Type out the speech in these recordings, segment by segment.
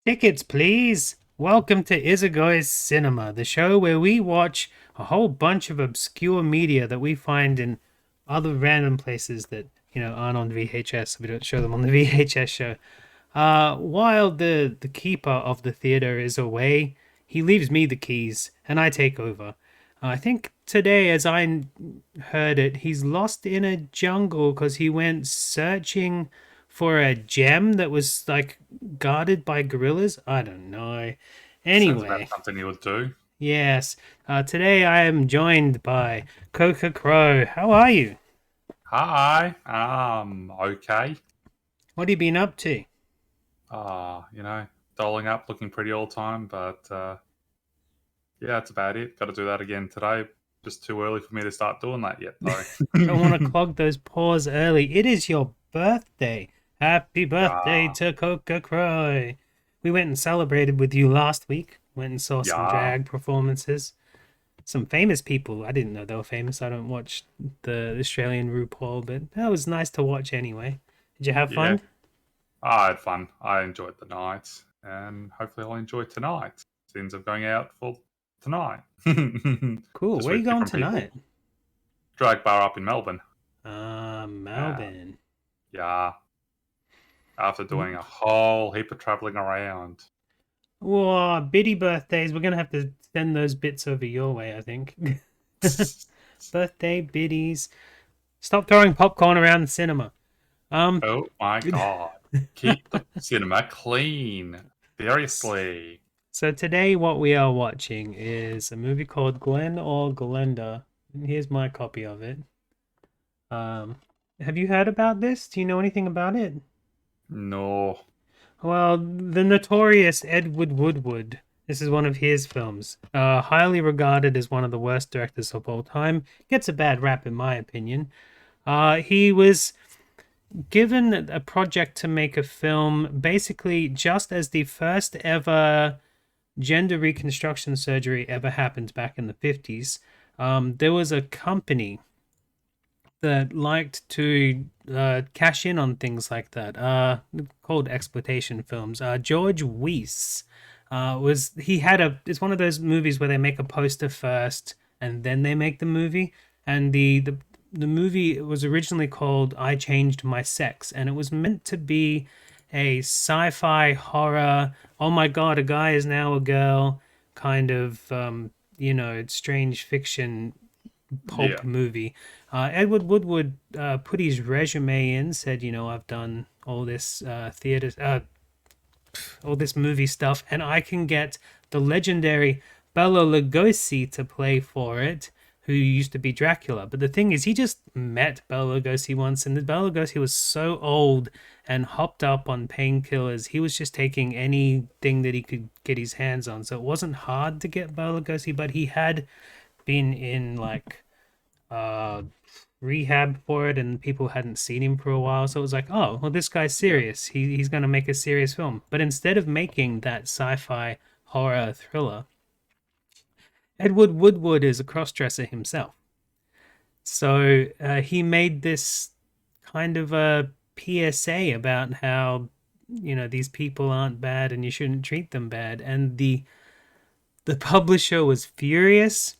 Tickets, please. Welcome to Izzago's Cinema, the show where we watch a whole bunch of obscure media that we find in other random places that, aren't on VHS, so we don't show them on the VHS show. While the keeper of the theater is away, he leaves me the keys, and I take over. I think today, as heard it, he's lost in a jungle because he went searching for a gem that was like guarded by gorillas. I don't know. Sounds about Anyway, something you would do. yes. Today I am joined by Coca Crow. How are you? Hi, okay. What have you been up to? Doling up, looking pretty all time, but yeah, that's about it. Got to do that again today. Just too early for me to start doing that yet, though. Don't want to clog those pores early. It is your birthday. Happy birthday Yeah, to Coca Crow. We went and celebrated with you last week. Went and saw some yeah, drag performances. Some famous people. I didn't know they were famous. I don't watch the Australian RuPaul, but that was nice to watch anyway. Did you have yeah. fun? I had fun. I enjoyed the night, and hopefully I'll enjoy tonight. Since I'm going out for tonight, Cool. just Where are you with going different people. tonight? Drag bar up in Melbourne. Yeah, Melbourne. yeah. After doing a whole heap of travelling around. Whoa, biddy birthdays. We're gonna have to send those bits over your way, I think. Birthday biddies. Stop throwing popcorn around the cinema. Um, Oh my god. Keep the cinema clean. Seriously. so today what we are watching is a movie called Glen or Glenda. And here's my copy of it. Um, have you heard about this? Do you know anything about it? No. Well, the notorious Edward Woodward. This is one of his films. Highly regarded as one of the worst directors of all time. Gets a bad rap, in my opinion. He was given a project to make a film basically just as the first ever gender reconstruction surgery ever happened back in the 50s. There was a company that liked to cash in on things like that, called exploitation films. George Weiss was he had a it's one of those movies where they make a poster first and then they make the movie, and the movie was originally called I Changed My Sex, and it was meant to be a sci-fi horror. Oh my god, a guy is now a girl kind of strange fiction Yeah. pulp movie. Edward Woodward put his resume in, said, I've done all this all this movie stuff, and I can get the legendary Bela Lugosi to play for it, who used to be Dracula. But the thing is, he just met Bela Lugosi once, and the Bela Lugosi was so old and hopped up on painkillers. He was just taking anything that he could get his hands on. So it wasn't hard to get Bela Lugosi, but he had been in like uh rehab for it, and people hadn't seen him for a while, so it was like, oh well, this guy's Yeah. serious. He's going to make a serious film. But instead of making that sci-fi horror thriller, Edward Woodward is a cross-dresser himself, so he made this kind of a PSA about how these people aren't bad and you shouldn't treat them bad, and the publisher was furious.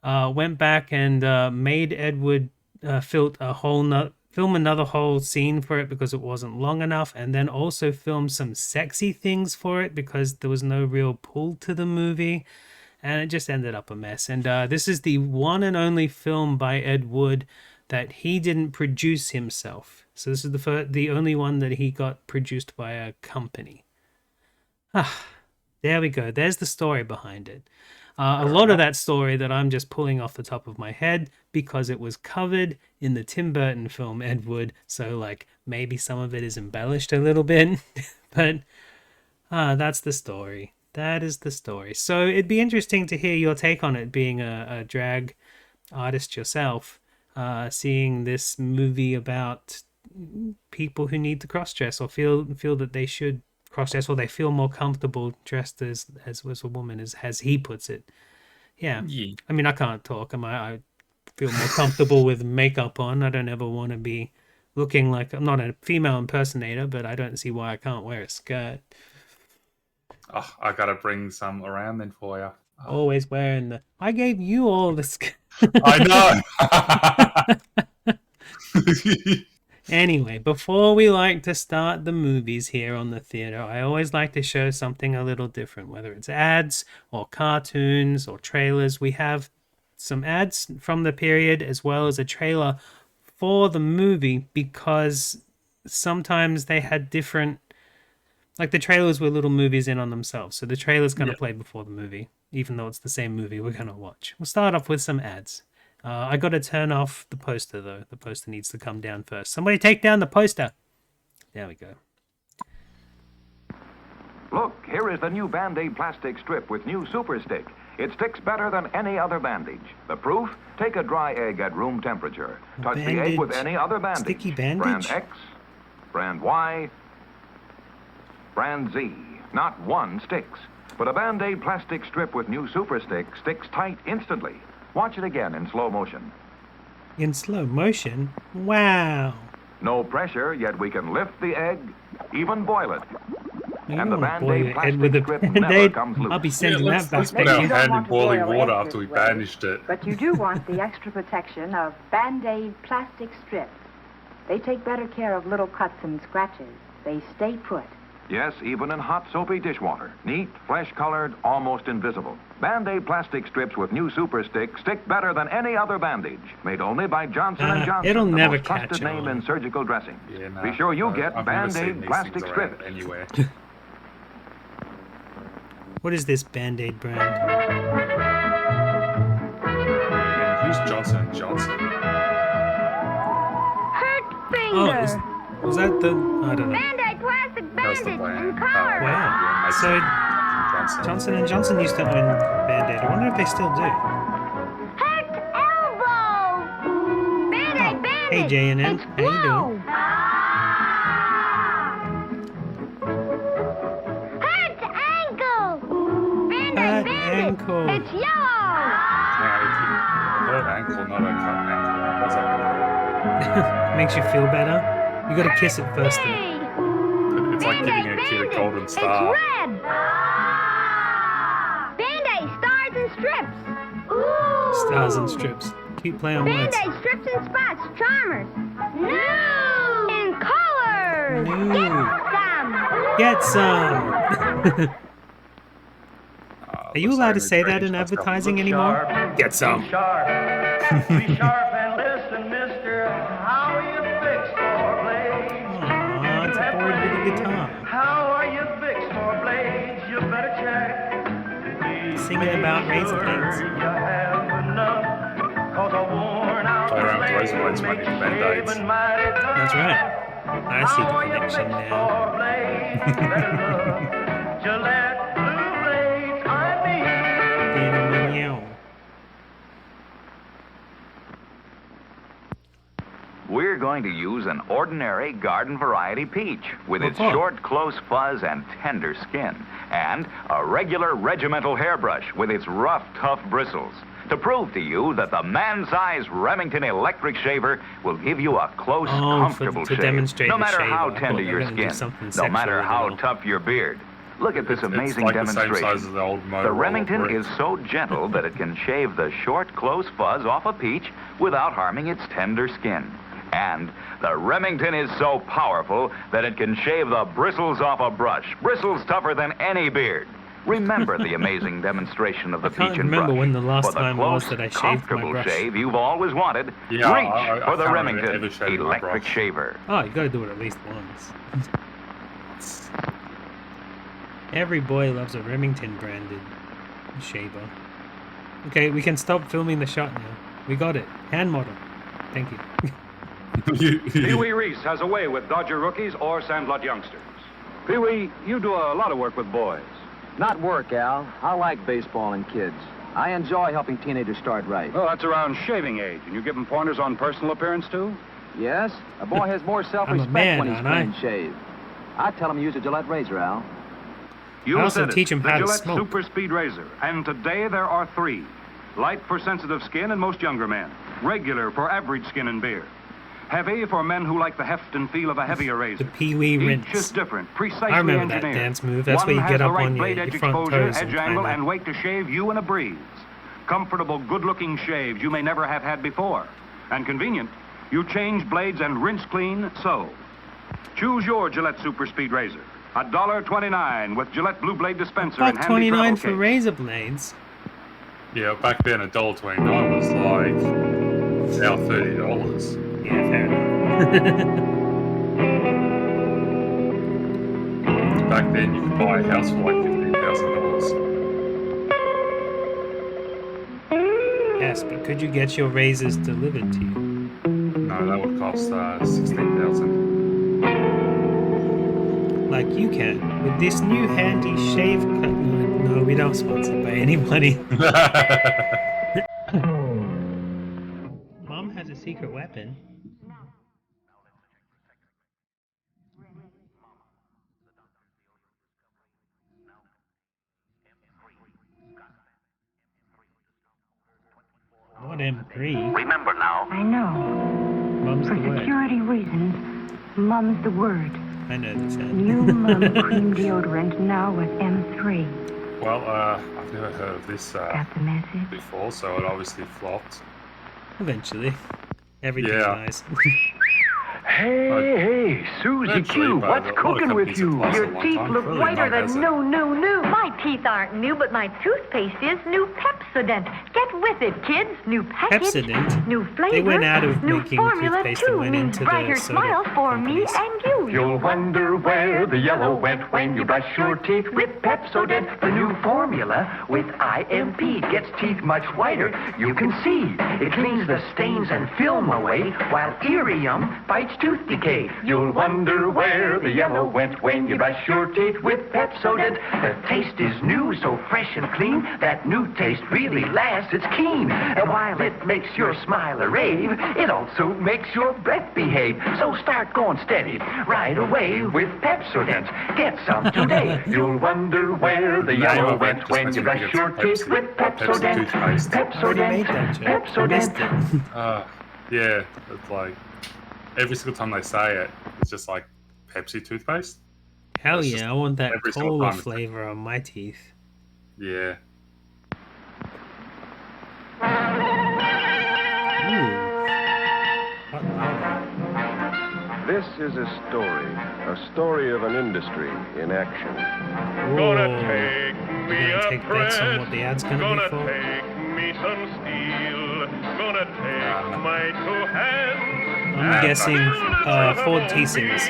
Went back and made Edward film another whole scene for it because it wasn't long enough, and then also film some sexy things for it because there was no real pull to the movie, and it just ended up a mess. And this is the one and only film by Ed Wood that he didn't produce himself. So this is the only one that he got produced by a company. Ah, there we go. There's the story behind it. A Fair lot of enough. that story that I'm just pulling off the top of my head because it was covered in the Tim Burton film Ed Wood. So, like, maybe some of it is embellished a little bit, but that's the story. That is the story. So, it'd be interesting to hear your take on it, being a drag artist yourself, seeing this movie about people who need to cross dress or feel that they should cross dress, or they feel more comfortable dressed as a woman, as he puts it. Yeah, Yeah. I mean, I can't talk. I feel more comfortable with makeup on. I don't ever want to be looking like I'm not a female impersonator, but I don't see why I can't wear a skirt. Oh, I gotta bring some around then for you. Oh, Always wearing the. I gave you all this. I know. Anyway, before we like to start the movies here on the theater, I always like to show something a little different, whether it's ads or cartoons or trailers. We have some ads from the period as well as a trailer for the movie because sometimes they had different, like the trailers were little movies in on themselves. So the trailer's going to Yeah. play before the movie, even though it's the same movie we're going to watch. We'll start off with some ads. I got to turn off the poster though. The poster needs to come down first. Somebody take down the poster. There we go. Look, here is the new Band-Aid plastic strip with new Super Stick. It sticks better than any other bandage. The proof? Take a dry egg at room temperature. Touch the egg with any other bandage. Sticky bandage? Brand X, brand Y, brand Z. Not one sticks. But a Band-Aid plastic strip with new Super Stick sticks tight instantly. Watch it again in slow motion. In slow motion? Wow. No pressure, yet we can lift the egg, even boil it. You And don't the want to boil your Band-Aid head with a plastic strip never Band-Aid. comes loose. I'll be sending Yeah, that back. let's put Maybe our you don't hand in want to boiling boil water eggs after we this way, bandaged it. But you do want the extra protection of Band-Aid plastic strips. They take better care of little cuts and scratches. They stay put. Yes, even in hot, soapy dishwater. Neat, flesh-colored, almost invisible. Band-Aid plastic strips with new Super Stick stick better than any other bandage. Made only by Johnson & Johnson, it'll the never most trusted catch name on. in surgical dressing. Yeah, nah, Be sure you get I've never seen Band-Aid these plastic things strip. around anywhere. What is this Band-Aid brand? And use Johnson & Johnson. Hurt Oh, finger. was that the... I don't know. Band-Aid plastic That's the bandage brand. and collar. Wow. So Johnson. Johnson & Johnson used to own Band-Aid. I wonder if they still do. Hurt elbow. Band-Aid Oh, bandage. hey, J&M. It's How you doing? flow. Hurt ankle. Band-Aid Hurt bandage. ankle. It's yellow. Hurt ankle, not a cut ankle. What's that? Makes you feel better. You got to kiss it first. Though. Hey. It's like giving a kid a golden star. It's red. Band-Aid stars and strips. Ooh. Stars and strips. Keep playing on words. Band-Aid strips and spots. Charmers. New. And colors. New. Get some. Get some. Are you allowed to say that in advertising anymore? Get some. Be sharp and listen, mister. How are you fixed for blades? Aw, it's a boy with a guitar. How are you fixed for blades? You better check. Singing about razor blades. You have enough. 'Cause a worn out Play around with razor blades blade might makes need Band-Aids. shaving mighty tough. That's right. I see How the are you connection fixed now. for blades? You better look. Gillette blue blades, I mean. Meow. We're going to use an ordinary garden variety peach with its What for? short, close fuzz and tender skin, and a regular regimental hairbrush with its rough, tough bristles to prove to you that the man-sized Remington electric shaver will give you a close, Oh, comfortable to shave, demonstrate no the matter shaver. how I thought tender they were your gonna do skin, something no sexual matter with it how all. tough your beard. Look at this It's amazing like the same demonstration. size as the old Motorola The Remington brick. is so gentle that it can shave the short, close fuzz off a peach without harming its tender skin. And the Remington is so powerful that it can shave the bristles off a brush, bristles tougher than any beard. Remember the amazing demonstration of the I can't peach and remember brush. when the last For the time close, was that I shaved my comfortable brush. shave you've always wanted. Yeah, Reach I for the can't remember Remington ever shaving my electric brush. shaver. Oh, you gotta do it at least once. Every boy loves a Remington branded shaver. Okay, we can stop filming the shot now. We got it. Hand model. Thank you. Pee-wee Reese has a way with Dodger rookies or Sandlot youngsters. Pee-wee, you do a lot of work with boys. Not work, Al. I like baseball and kids. I enjoy helping teenagers start right. Well, that's around shaving age, and you give them pointers on personal appearance, too? Yes, a boy has more self-respect man, when he's aren't I? clean shaved. I tell him to use a Gillette razor, Al. You I also said it. teach 'em The how to Gillette smoke. Super Speed Razor, and today there are 3. Light for sensitive skin and most younger men. Regular for average skin and beard. Heavy for men who like the heft and feel of a heavier razor. The Pee-wee Each rinse. is different, precisely I remember that engineered. dance move. That's One where you has get the up right on blade your edge front exposure, toes edge and angle, kind and weight to shave you in a breeze. Comfortable, good-looking shaves you may never have had before. And convenient. You change blades and rinse clean, so. Choose your Gillette Super Speed Razor. $1.29 with Gillette Blue Blade dispenser and handy travel $1.29 for case. razor blades. Yeah, back then $1.29 was like now $30. Yeah, fair enough. Back then you could buy a house for like $15,000. Yes, but could you get your razors delivered to you? No, that would cost $16,000. Like you can with this new handy shave cut. No, we don't sponsor by anybody. Mom has a secret weapon. What M3? Remember now, I know. Mum's For the word. security reasons, Mum's the word. I know this New Mum cream deodorant now with M3. Well, I've never heard of this Got the message? before, so it obviously flopped. Eventually. Everything Yeah. dies. Hey, Susie Eventually, Q, but what's a lot of cooking with companies have you? lost Your at one teeth time. look Clearly whiter mine than hasn't. new. My teeth aren't new, but my toothpaste is new Pepsodent. Get with it, kids. New package, Pepsodent? new flavor, They went out of new making formula toothpaste too and went means into the brighter soda smiles for me companies. and you. You'll wonder where the yellow went when you brush your teeth with Pepsodent, the new formula with IMP. Gets teeth much whiter, you can see. It cleans the stains and film away, while Irium fights tooth decay. You'll wonder where the yellow went when you brush your teeth with Pepsodent. The taste is new, so fresh and clean. That new taste really lasts, it's keen. And while it makes your smile a rave, it also makes your breath behave. So start going steady right away with Pepsodent. Get some today. You'll wonder where the yellow went when you brush your teeth with Pepsodent. Toothpaste. I already made that joke. I missed Pepsodent. it. Yeah, it's like every single time they say it, it's just like Pepsi toothpaste. Hell It's yeah, just I want that every single cola time it's- flavor on my teeth. Yeah. Ooh. What powder? This is a story of an industry in action. Gonna Ooh. take You're me gonna a take bets on what the ad's gonna be Gonna for? take me some steel. Gonna take my two hands. I'm guessing Ford T-Series.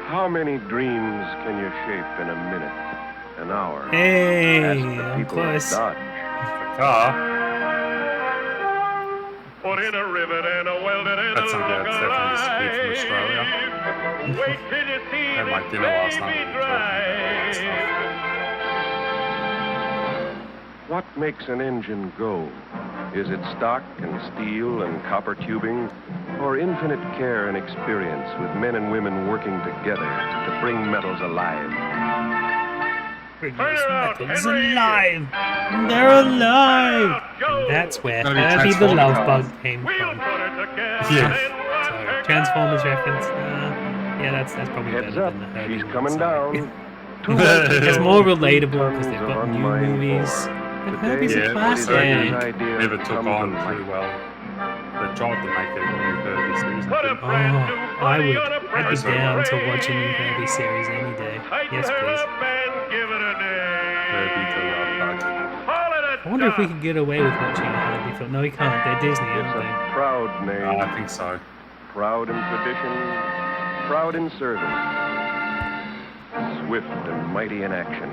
How many dreams can you shape in a minute, an hour? Hey, Ask the I'm people of close. Dodge. The car. Put in a rivet and a welded and That's a something long that's definitely speed from Australia. Wait till you see Had my this dinner last night. baby We were talking about all that drive. stuff. What makes an engine go? Is it stock and steel and copper tubing? Or infinite care and experience with men and women working together to bring metals alive? Produce Turn it out, metals Henry! alive! They're alive! And that's where Gonna be Herbie the Transformer Love cars. Bug came We'll from. put it together. Yeah. Then we'll So, take Transformers reference. Yeah, that's probably Heads better up, than the Herbie she's one, coming sorry. down. It's more relatable because Tons they've of got new unmined movies. ore. But Today, Herbie's a Yeah, classic. Herbie's Herbie idea never took comes on to life. too well. They tried to make it a new Herbie series. Put a Oh, brand new I body would. on a I'd be pressure down to brake. watch a new Herbie series any day. Tighten Yes, her please. up and give it a day. Herbie the Love Bug. Call it a I wonder if we done. could get away with watching a Herbie film. No, we can't. They're Disney, It's aren't a they? proud name, I think so. proud in tradition, proud in service, swift and mighty in action.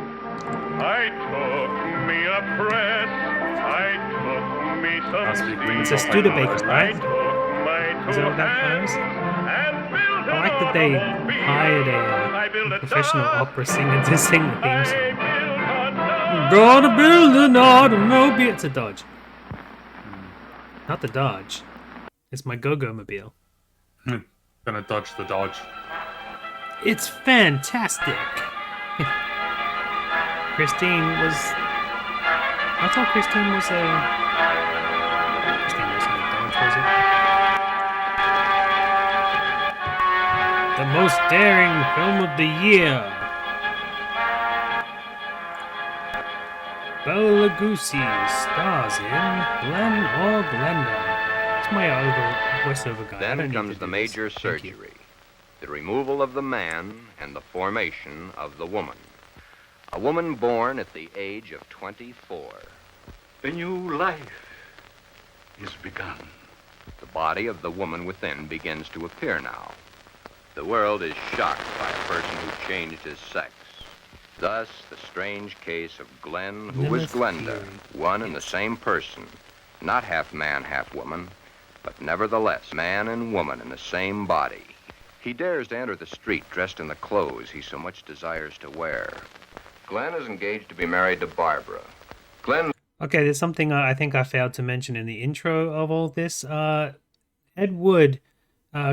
I took me a press. I took me some Must be green It's a chocolate Studebaker, cars. I right? took my Is two that what that hands cars? and built I an like that they automobile. hired I a built a professional dog. opera singer to sing the theme I song. built a dog. Gonna build an automobile. It's a Dodge. Not the Dodge. It's my Go-Go mobile. Gonna dodge the Dodge. It's fantastic. Christine was. I thought Christine was a. Christine wasn't a Dodge, was it? The most daring film of the year. Bela Lugosi stars in Glen or Glenda. It's my voiceover guy. I don't Then need comes to the do major this. Thank you. surgery, the removal of the man and the formation of the woman. A woman born at the age of 24. A new life is begun. The body of the woman within begins to appear now. The world is shocked by a person who changed his sex. Thus, the strange case of Glen, who was Glenda, one and the same person, not half man, half woman, but nevertheless man and woman in the same body. He dares to enter the street dressed in the clothes he so much desires to wear. Glen is engaged to be married to Barbara. Glen... Okay, there's something I think I failed to mention in the intro of all this. Ed Wood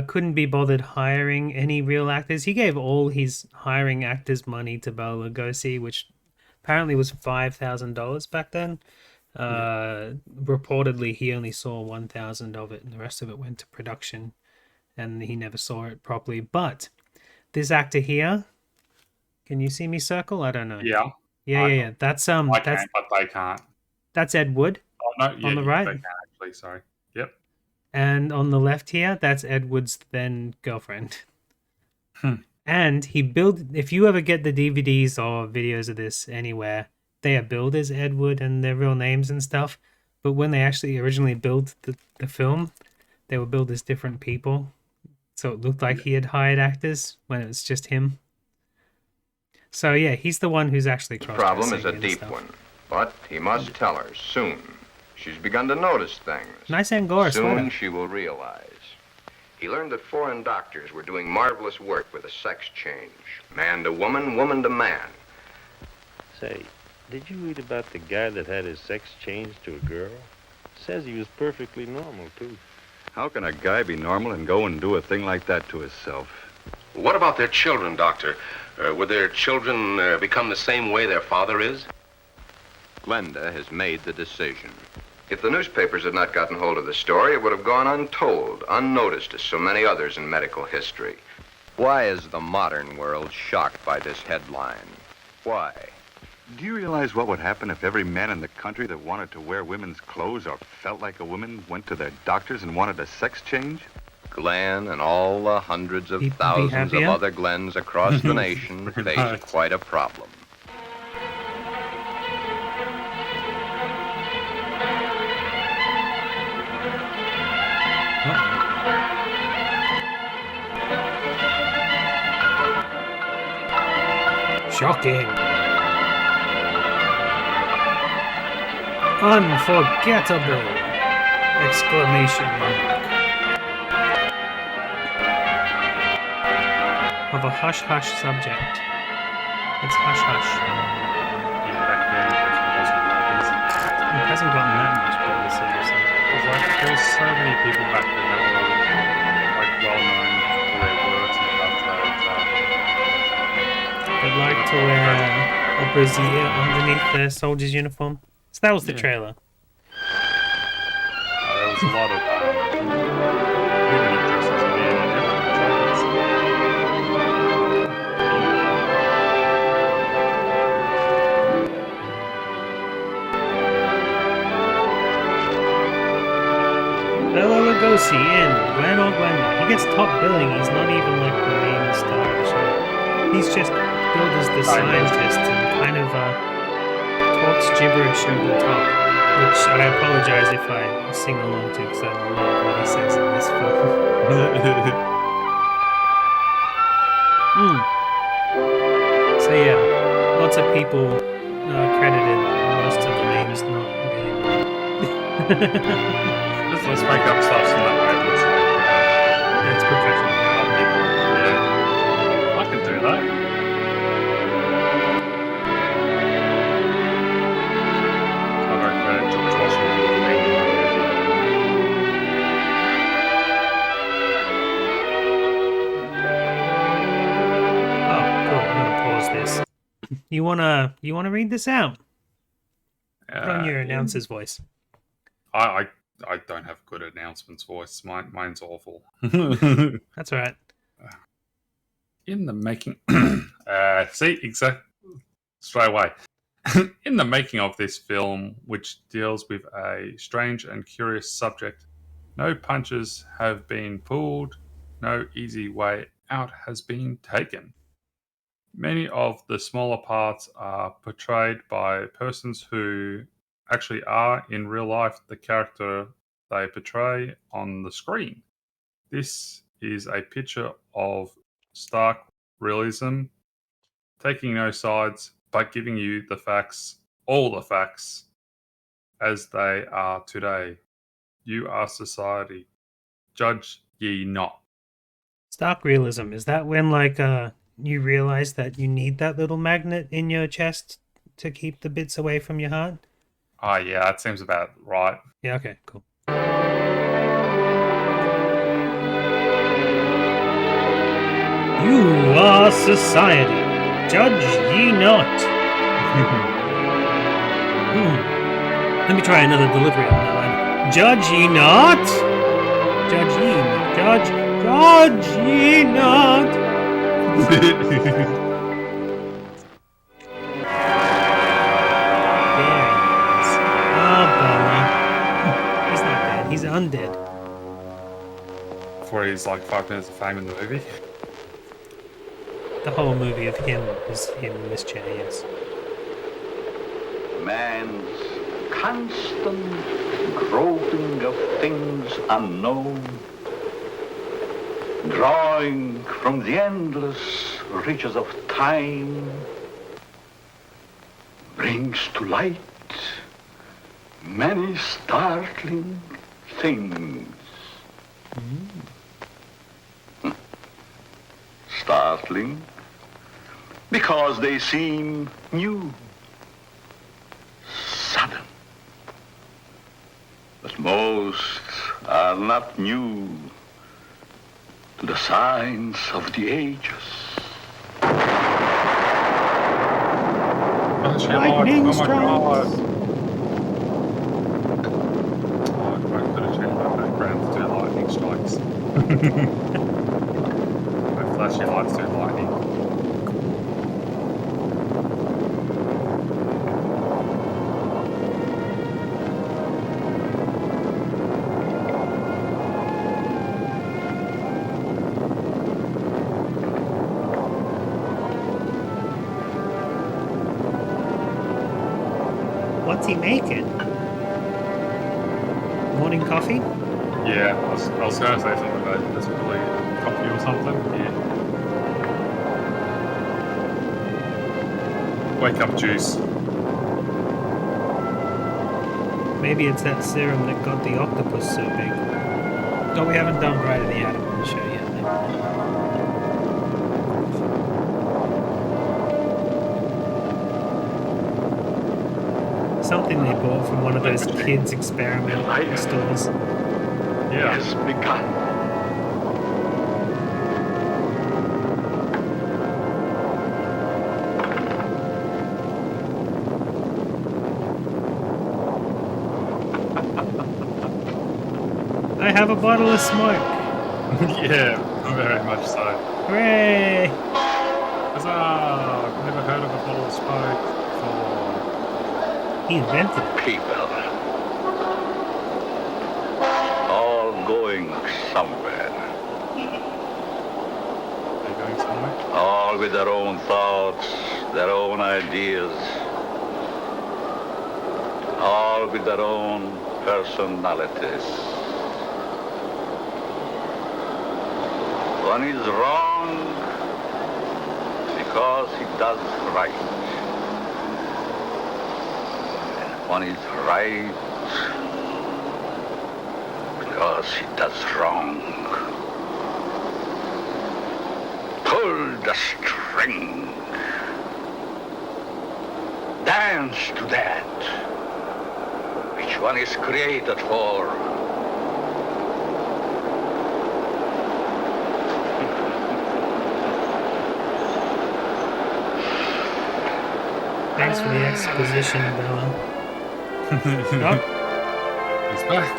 couldn't be bothered hiring any real actors. He gave all his hiring actors money to Bela Lugosi, which apparently was $5,000 back then. Reportedly, he only saw 1,000 of it, and the rest of it went to production, and he never saw it properly. But this actor here, can you see me circle? I don't know. Yeah. Yeah. That's I can, but they can't. That's Ed Wood. Oh, no, yeah, on the right. They can actually. Sorry. Yep. And on the left here, that's Ed Wood's then girlfriend. And he built. If you ever get the DVDs or videos of this anywhere, they are billed as Ed Wood and their real names and stuff. But when they actually originally built the film, they were billed as different people. So it looked like he had hired actors when it was just him. So yeah, he's the one who's actually The problem is a deep one, but he must tell her soon. She's begun to notice things. Nice Angora Soon sweater. she will realize. He learned that foreign doctors were doing marvelous work with a sex change. Man to woman, woman to man. Say, did you read about the guy that had his sex changed to a girl? Says he was perfectly normal, too. How can a guy be normal and go and do a thing like that to himself? What about their children, Doctor? Would their children become the same way their father is? Glenda has made the decision. If the newspapers had not gotten hold of the story, it would have gone untold, unnoticed as so many others in medical history. Why is the modern world shocked by this headline? Why? Do you realize what would happen if every man in the country that wanted to wear women's clothes or felt like a woman went to their doctors and wanted a sex change? Glen and all the hundreds of thousands of other Glens across the nation face quite a problem. Shocking. Unforgettable! Exclamation mark. Of a hush-hush subject. It's hush-hush. Yeah, back then, it wasn't like this. It hasn't gotten that much publicity, so. There was so many people back then that were like well known for their works and stuff They'd like to wear a brassiere underneath their soldier's uniform. So that was the trailer. there was a lot of women dressed as men in different trailers. Bela Lugosi in Glen or Glenda. He gets top billing. He's not even like the main star of the show. He's just billed as the scientist and kind of talks gibberish over the top, which I apologize if I sing along to because I love what he says in this film. So yeah, lots of people credited. Most of the names not really. Let's make up stuff so that way it looks like it's professional. Yeah, I can do that. I don't credit George Washington with Oh, cool. I'm gonna pause this. You wanna read this out? Put on your announcer's voice. I don't have good announcements voice. Mine's awful. That's all right. In the making, straight away. In the making of this film, which deals with a strange and curious subject, no punches have been pulled, no easy way out has been taken. Many of the smaller parts are portrayed by persons who actually are in real life the character they portray on the screen. This is a picture of stark realism, taking no sides, but giving you the facts, all the facts, as they are today. You are society. Judge ye not. Stark realism, is that when you realize that you need that little magnet in your chest to keep the bits away from your heart? Oh yeah, that seems about right. Yeah, okay, cool. You are society. Judge ye not. Let me try another delivery on that line. Judge ye not. Judge ye not. Judge ye not. There he is. Oh, bummer. He's not dead. He's undead. For his 5 minutes of fame in the movie. The whole movie of him is him in this chair, yes. Man's constant groping of things unknown, drawing from the endless reaches of time, brings to light many startling things. Startling because they seem new, sudden. But most are not new to the science of the ages. Lightning strikes. I could have changed my background to do lightning strikes. My flashy lights do lightning. What's he making? Morning coffee? Yeah, I was going to say something about this really coffee or something. Yeah. Wake up juice. Maybe it's that serum that got the octopus so big. Oh, we haven't done Bride of the Atom on the show yet. Something they bought from one of those kids' experiment stores. Yeah. Has begun. I have a bottle of smoke. Yeah, very much so. Hooray! Huzzah! I've never heard of a bottle of smoke before. He invented it. People. All going somewhere. Are you going somewhere? All with their own thoughts, their own ideas. All with their own personalities. One is wrong because he does right. And one is right because he does wrong. Pull the string. Dance to that. Which one is created for? Thanks for the exposition, Bella. He's back.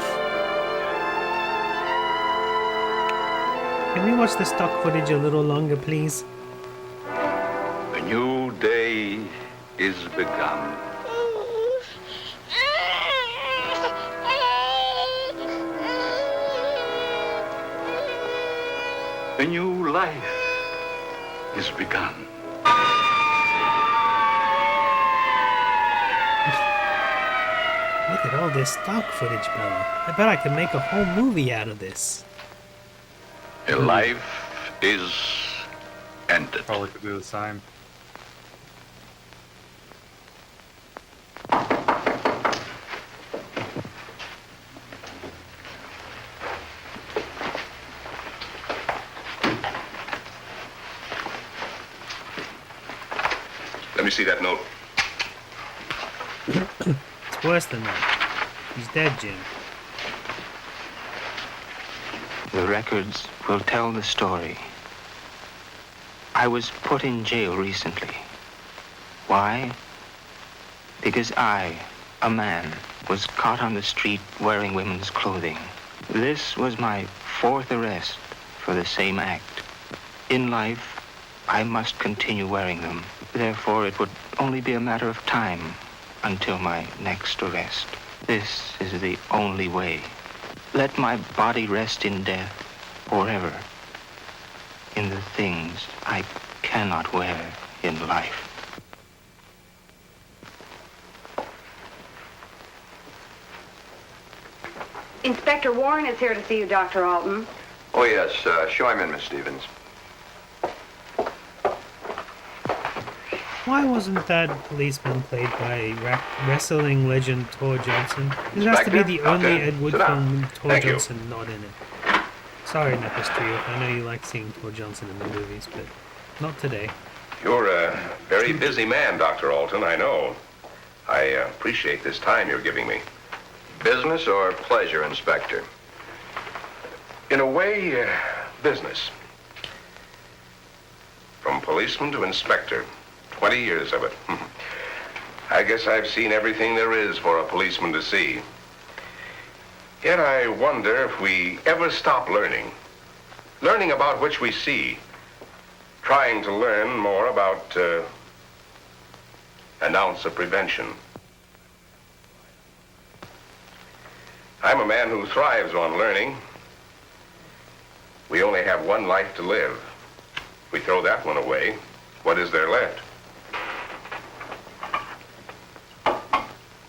Can we watch the stock footage a little longer, please? is begun. A new life is begun. Look at all this stock footage, Bella. I bet I could make a whole movie out of this. A life is ended. Probably could do the same. Let me see that note. It's worse than that. He's dead, Jim. The records will tell the story. I was put in jail recently. Why? Because I, a man, was caught on the street wearing women's clothing. This was my 4th arrest for the same act. In life, I must continue wearing them. Therefore, it would only be a matter of time until my next arrest. This is the only way. Let my body rest in death forever in the things I cannot wear in life. Inspector Warren is here to see you, Dr. Alton. Oh, yes. Show him in, Miss Stevens. Why wasn't that policeman played by wrestling legend Tor Johnson? This has to be the only Ed Wood film with Tor Johnson not in it. Sorry, Nepis Trio. I know you like seeing Tor Johnson in the movies, but not today. You're a very busy man, Dr. Alton, I know. I appreciate this time you're giving me. Business or pleasure, Inspector? In a way, business. From policeman to inspector. 20 years of it. I guess I've seen everything there is for a policeman to see. Yet I wonder if we ever stop learning. Learning about which we see. Trying to learn more about an ounce of prevention. I'm a man who thrives on learning. We only have one life to live. If we throw that one away, what is there left?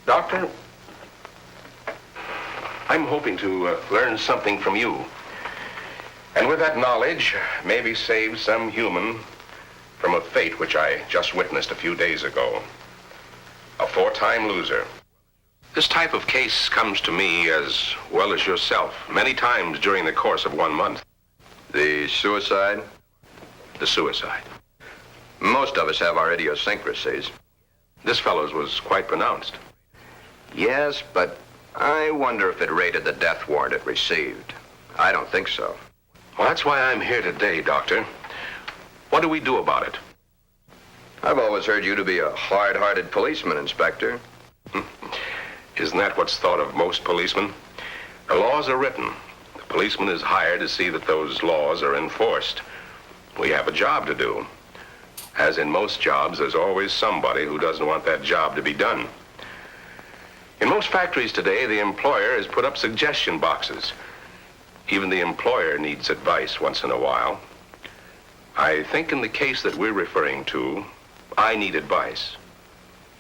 Doctor, I'm hoping to learn something from you. And with that knowledge, maybe save some human from a fate which I just witnessed a few days ago. A 4-time loser. This type of case comes to me as well as yourself many times during the course of 1 month. The suicide? The suicide. Most of us have our idiosyncrasies. This fellow's was quite pronounced. Yes, but I wonder if it rated the death warrant it received. I don't think so. Well, that's why I'm here today, Doctor. What do we do about it? I've always heard you to be a hard-hearted policeman, Inspector. Isn't that what's thought of most policemen? The laws are written. The policeman is hired to see that those laws are enforced. We have a job to do. As in most jobs, there's always somebody who doesn't want that job to be done. In most factories today, the employer has put up suggestion boxes. Even the employer needs advice once in a while. I think in the case that we're referring to, I need advice.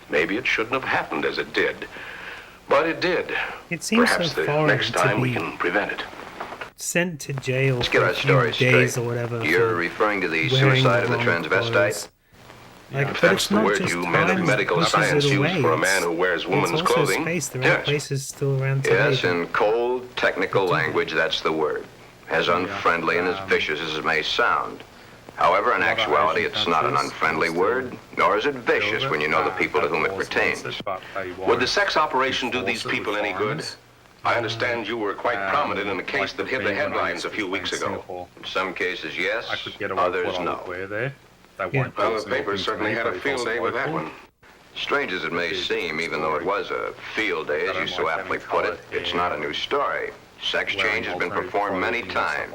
Maybe it shouldn't have happened as it did, but it did. It seems Perhaps so the foreign next time to we be can prevent it. sent to jail Let's for get a our few story days straight. or whatever. You're for referring to the wearing suicide of the wrong transvestite? clothes. Like, If but that's it's the not word just you men of time medical pushes science it use away. for a man who wears women's it's also clothing. Space. There are Yes. places still around today. Yes, in cold, technical language, that's the word. As unfriendly and as vicious as it may sound. However, in actuality, it's not an unfriendly word, nor is it vicious when you know the people to whom it pertains. Would the sex operation do these people any good? I understand you were quite prominent in a case that hit the headlines a few weeks ago. In some cases, yes, I could get away with others, what I no. would wear there. They Yeah. won't Well, post the papers anything certainly to me, had a but if field it's day with that local, one. Strange as it may seem, even though it was a field day, as you so aptly put it, it's not a new story. Sex change has been performed many times.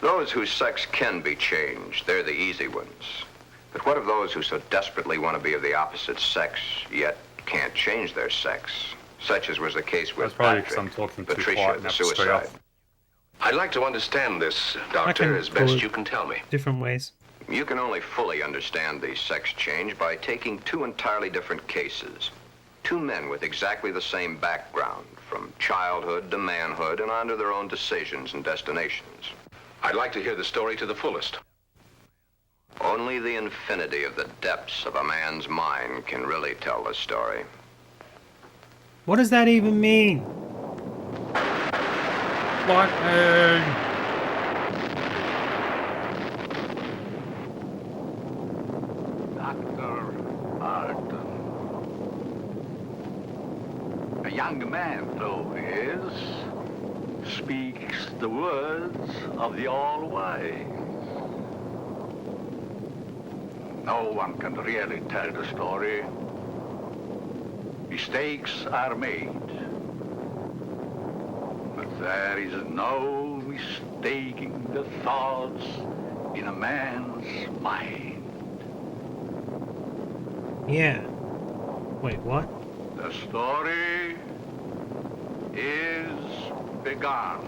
Those whose sex can be changed, they're the easy ones. But what of those who so desperately want to be of the opposite sex, yet can't change their sex? Such as was the case with That's probably because Patrick, I'm talking too Patricia, quiet and the have to stay suicide. off. I'd like to understand this, I Doctor, can as best pull you can tell me. different ways. You can only fully understand the sex change by taking two entirely different cases. Two men with exactly the same background, from childhood to manhood and on to their own decisions and destinations. I'd like to hear the story to the fullest. Only the infinity of the depths of a man's mind can really tell the story. What does that even mean? Lightning! Dr. Arden. A young man, though he is, speaks the words of the All-Wise. No one can really tell the story. Mistakes are made. But there is no mistaking the thoughts in a man's mind. Yeah. Wait, what? The story is begun.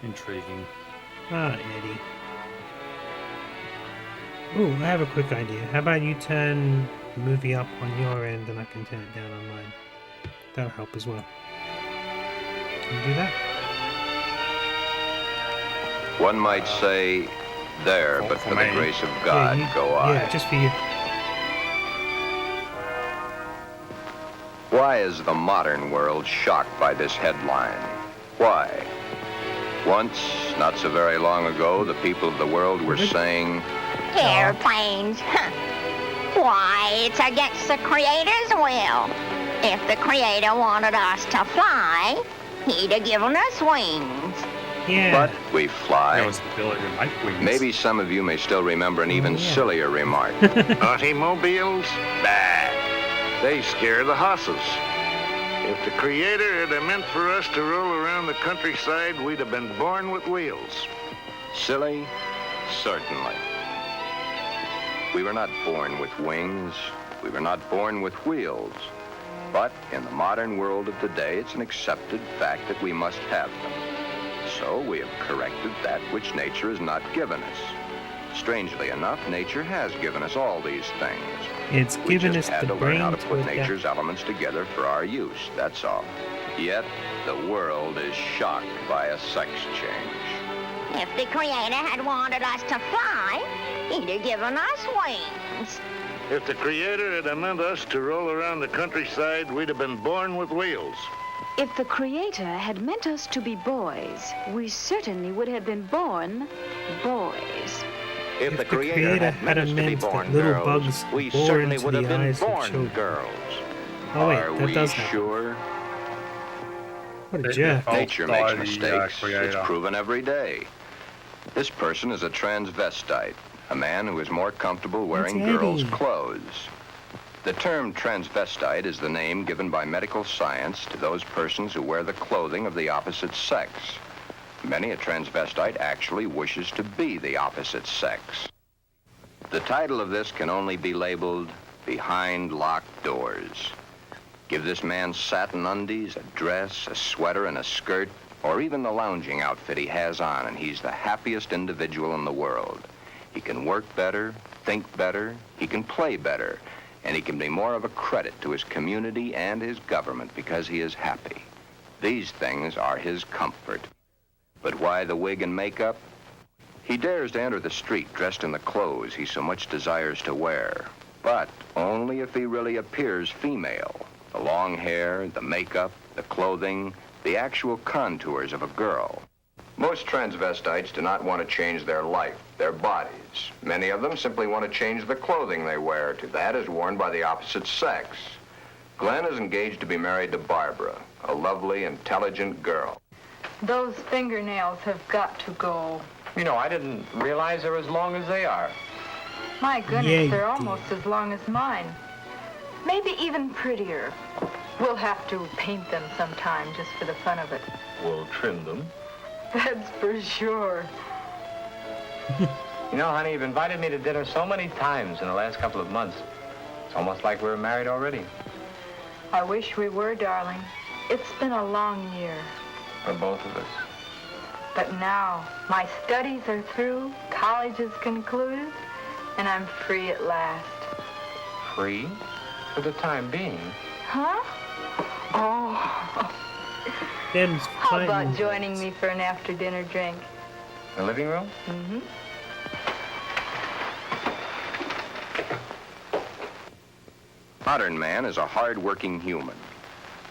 Intriguing. Ah, Eddie. Ooh, I have a quick idea. How about you turn the movie up on your end and I can turn it down on mine? That'll help as well. Can you do that? One might say, there, but for the grace of God, go I. Yeah, just for you. Why is the modern world shocked by this headline? Why? Once, not so very long ago, the people of the world were saying, Airplanes. Why, it's against the Creator's will. If the Creator wanted us to fly, he'd have given us wings. Yeah. But we fly. There was the ability to make wings. Maybe some of you may still remember an even sillier remark. Automobiles? Bah. They scare the hosses. If the Creator had meant for us to roll around the countryside, we'd have been born with wheels. Silly? Certainly. We were not born with wings. We were not born with wheels. But in the modern world of today, it's an accepted fact that we must have them. So we have corrected that which nature has not given us. Strangely enough, nature has given us all these things. It's We given just us had the to learn how brain to to put adapt. nature's elements together for our use, that's all. Yet, the world is shocked by a sex change. If the Creator had wanted us to fly, he'd have given us wings. If the Creator had meant us to roll around the countryside, we'd have been born with wheels. If the Creator had meant us to be boys, we certainly would have been born boys. If the Creator had meant that little bugs we bore certainly into would have the been eyes of born children. girls. Oh wait, Are that we does happen. sure? What a jerk. Nature makes mistakes. It's proven every day. This person is a transvestite, a man who is more comfortable wearing Eddie. girls' clothes. The term transvestite is the name given by medical science to those persons who wear the clothing of the opposite sex. Many a transvestite actually wishes to be the opposite sex. The title of this can only be labeled Behind Locked Doors. Give this man satin undies, a dress, a sweater, and a skirt, or even the lounging outfit he has on, and he's the happiest individual in the world. He can work better, think better, he can play better, and he can be more of a credit to his community and his government because he is happy. These things are his comfort. But why the wig and makeup? He dares to enter the street dressed in the clothes he so much desires to wear, but only if he really appears female. The long hair, the makeup, the clothing, the actual contours of a girl. Most transvestites do not want to change their life, their bodies. Many of them simply want to change the clothing they wear to that is worn by the opposite sex. Glen is engaged to be married to Barbara, a lovely, intelligent girl. Those fingernails have got to go. You know, I didn't realize they're as long as they are. My goodness, Yeah, you they're did. almost as long as mine. Maybe even prettier. We'll have to paint them sometime just for the fun of it. We'll trim them. That's for sure. You know, honey, you've invited me to dinner so many times in the last couple of months. It's almost like we were married already. I wish we were, darling. It's been a long year. For both of us. But now, my studies are through, college is concluded, and I'm free at last. Free? For the time being. Huh? Oh. Them's How about fighting joining me for an after-dinner drink? The living room? Mm-hmm. Modern man is a hard-working human.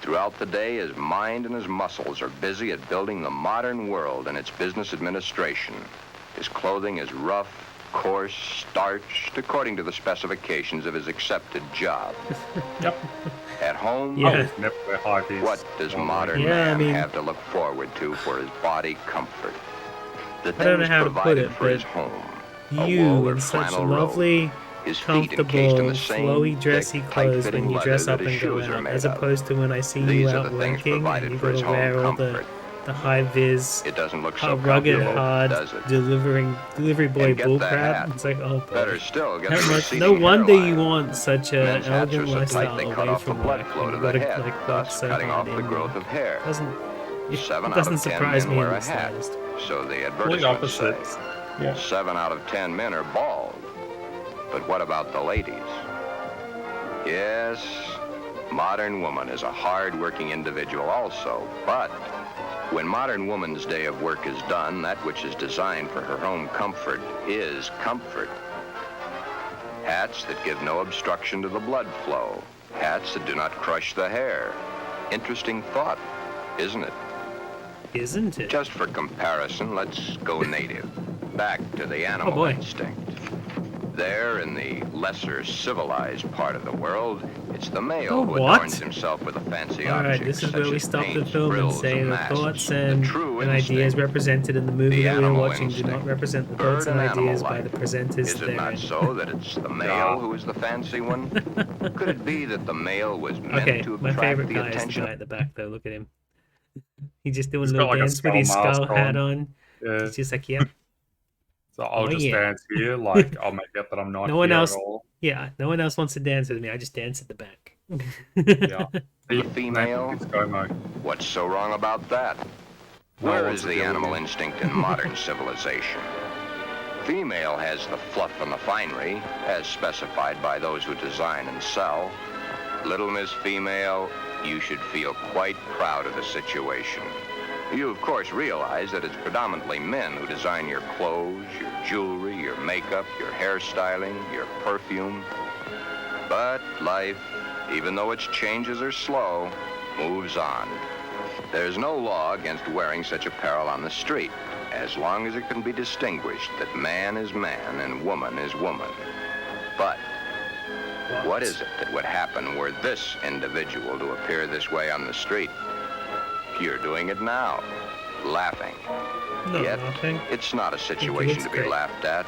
Throughout the day, his mind and his muscles are busy at building the modern world and its business administration. His clothing is rough, coarse, starched, according to the specifications of his accepted job. Yep. At home, Yeah. what does modern man have to look forward to for his body comfort? The I don't know things how to put provided it, for his but home. A you wool or in such flannel robe. lovely, His feet encased comfortable, in the same flowy, dressy thick, clothes tight-fitting when you leather dress that up his and go shoes are out, made as of. opposed to when I see These you are out the things working and provided you for his gotta wear home all comfort. the high-vis, It doesn't look so rugged, comfortable, hard does it? delivery boy And get that bullcrap. hat. It's like, oh boy. Better still, get the No receding wonder hairline. you want such a Men's hats elegant are so tight lifestyle they cut away off the from blood work. flow and to you the gotta head, like work thus so cutting hard off the in growth of hair. It 7 out doesn't of 10 surprise men me wear in a the hat, slightest. so the Complete advertisements say. opposites. Yeah. 7 out of 10 men are bald. But what about the ladies? Yes, modern woman is a hard-working individual also, but when modern woman's day of work is done, that which is designed for her home comfort is comfort. Hats that give no obstruction to the blood flow. Hats that do not crush the hair. Interesting thought, isn't it? Isn't it? Just for comparison, let's go native. Back to the animal boy. instinct. There, in the lesser civilized part of the world, it's the male Oh, who what? adorns himself with a fancy Alright, object. this is such where we as stop the paints, film and frills, say the masks. thoughts and true ideas instinct. represented in the movie The that we are animal watching do not instinct. represent the Bird thoughts and and animal ideas by life. the presenters Is it therein. not so that it's the male who is the fancy one? Could it be that the male was meant Okay, to my attract favorite the guy is the attention guy at the back though. Look at him. He's just doing He's a got little like a dance with his skull skull mask hat on. on. Yeah. He's just like, yep. So I'll Oh, just yeah. dance here, like I'll make out that I'm not No one here else. at all. Yeah, no one else wants to dance with me. I just dance at the back. Yeah. The female? It's go What's so wrong about that? No Where one's is the dealing animal with it. instinct in modern civilization? Female has the fluff and the finery, as specified by those who design and sell. Little Miss Female, you should feel quite proud of the situation. You, of course, realize that it's predominantly men who design your clothes, your jewelry, your makeup, your hairstyling, your perfume. But life, even though its changes are slow, moves on. There's no law against wearing such apparel on the street, as long as it can be distinguished that man is man and woman is woman. But what is it that would happen were this individual to appear this way on the street? You're doing it now, laughing. No, Yet, laughing. it's not a situation looks to be great. laughed at.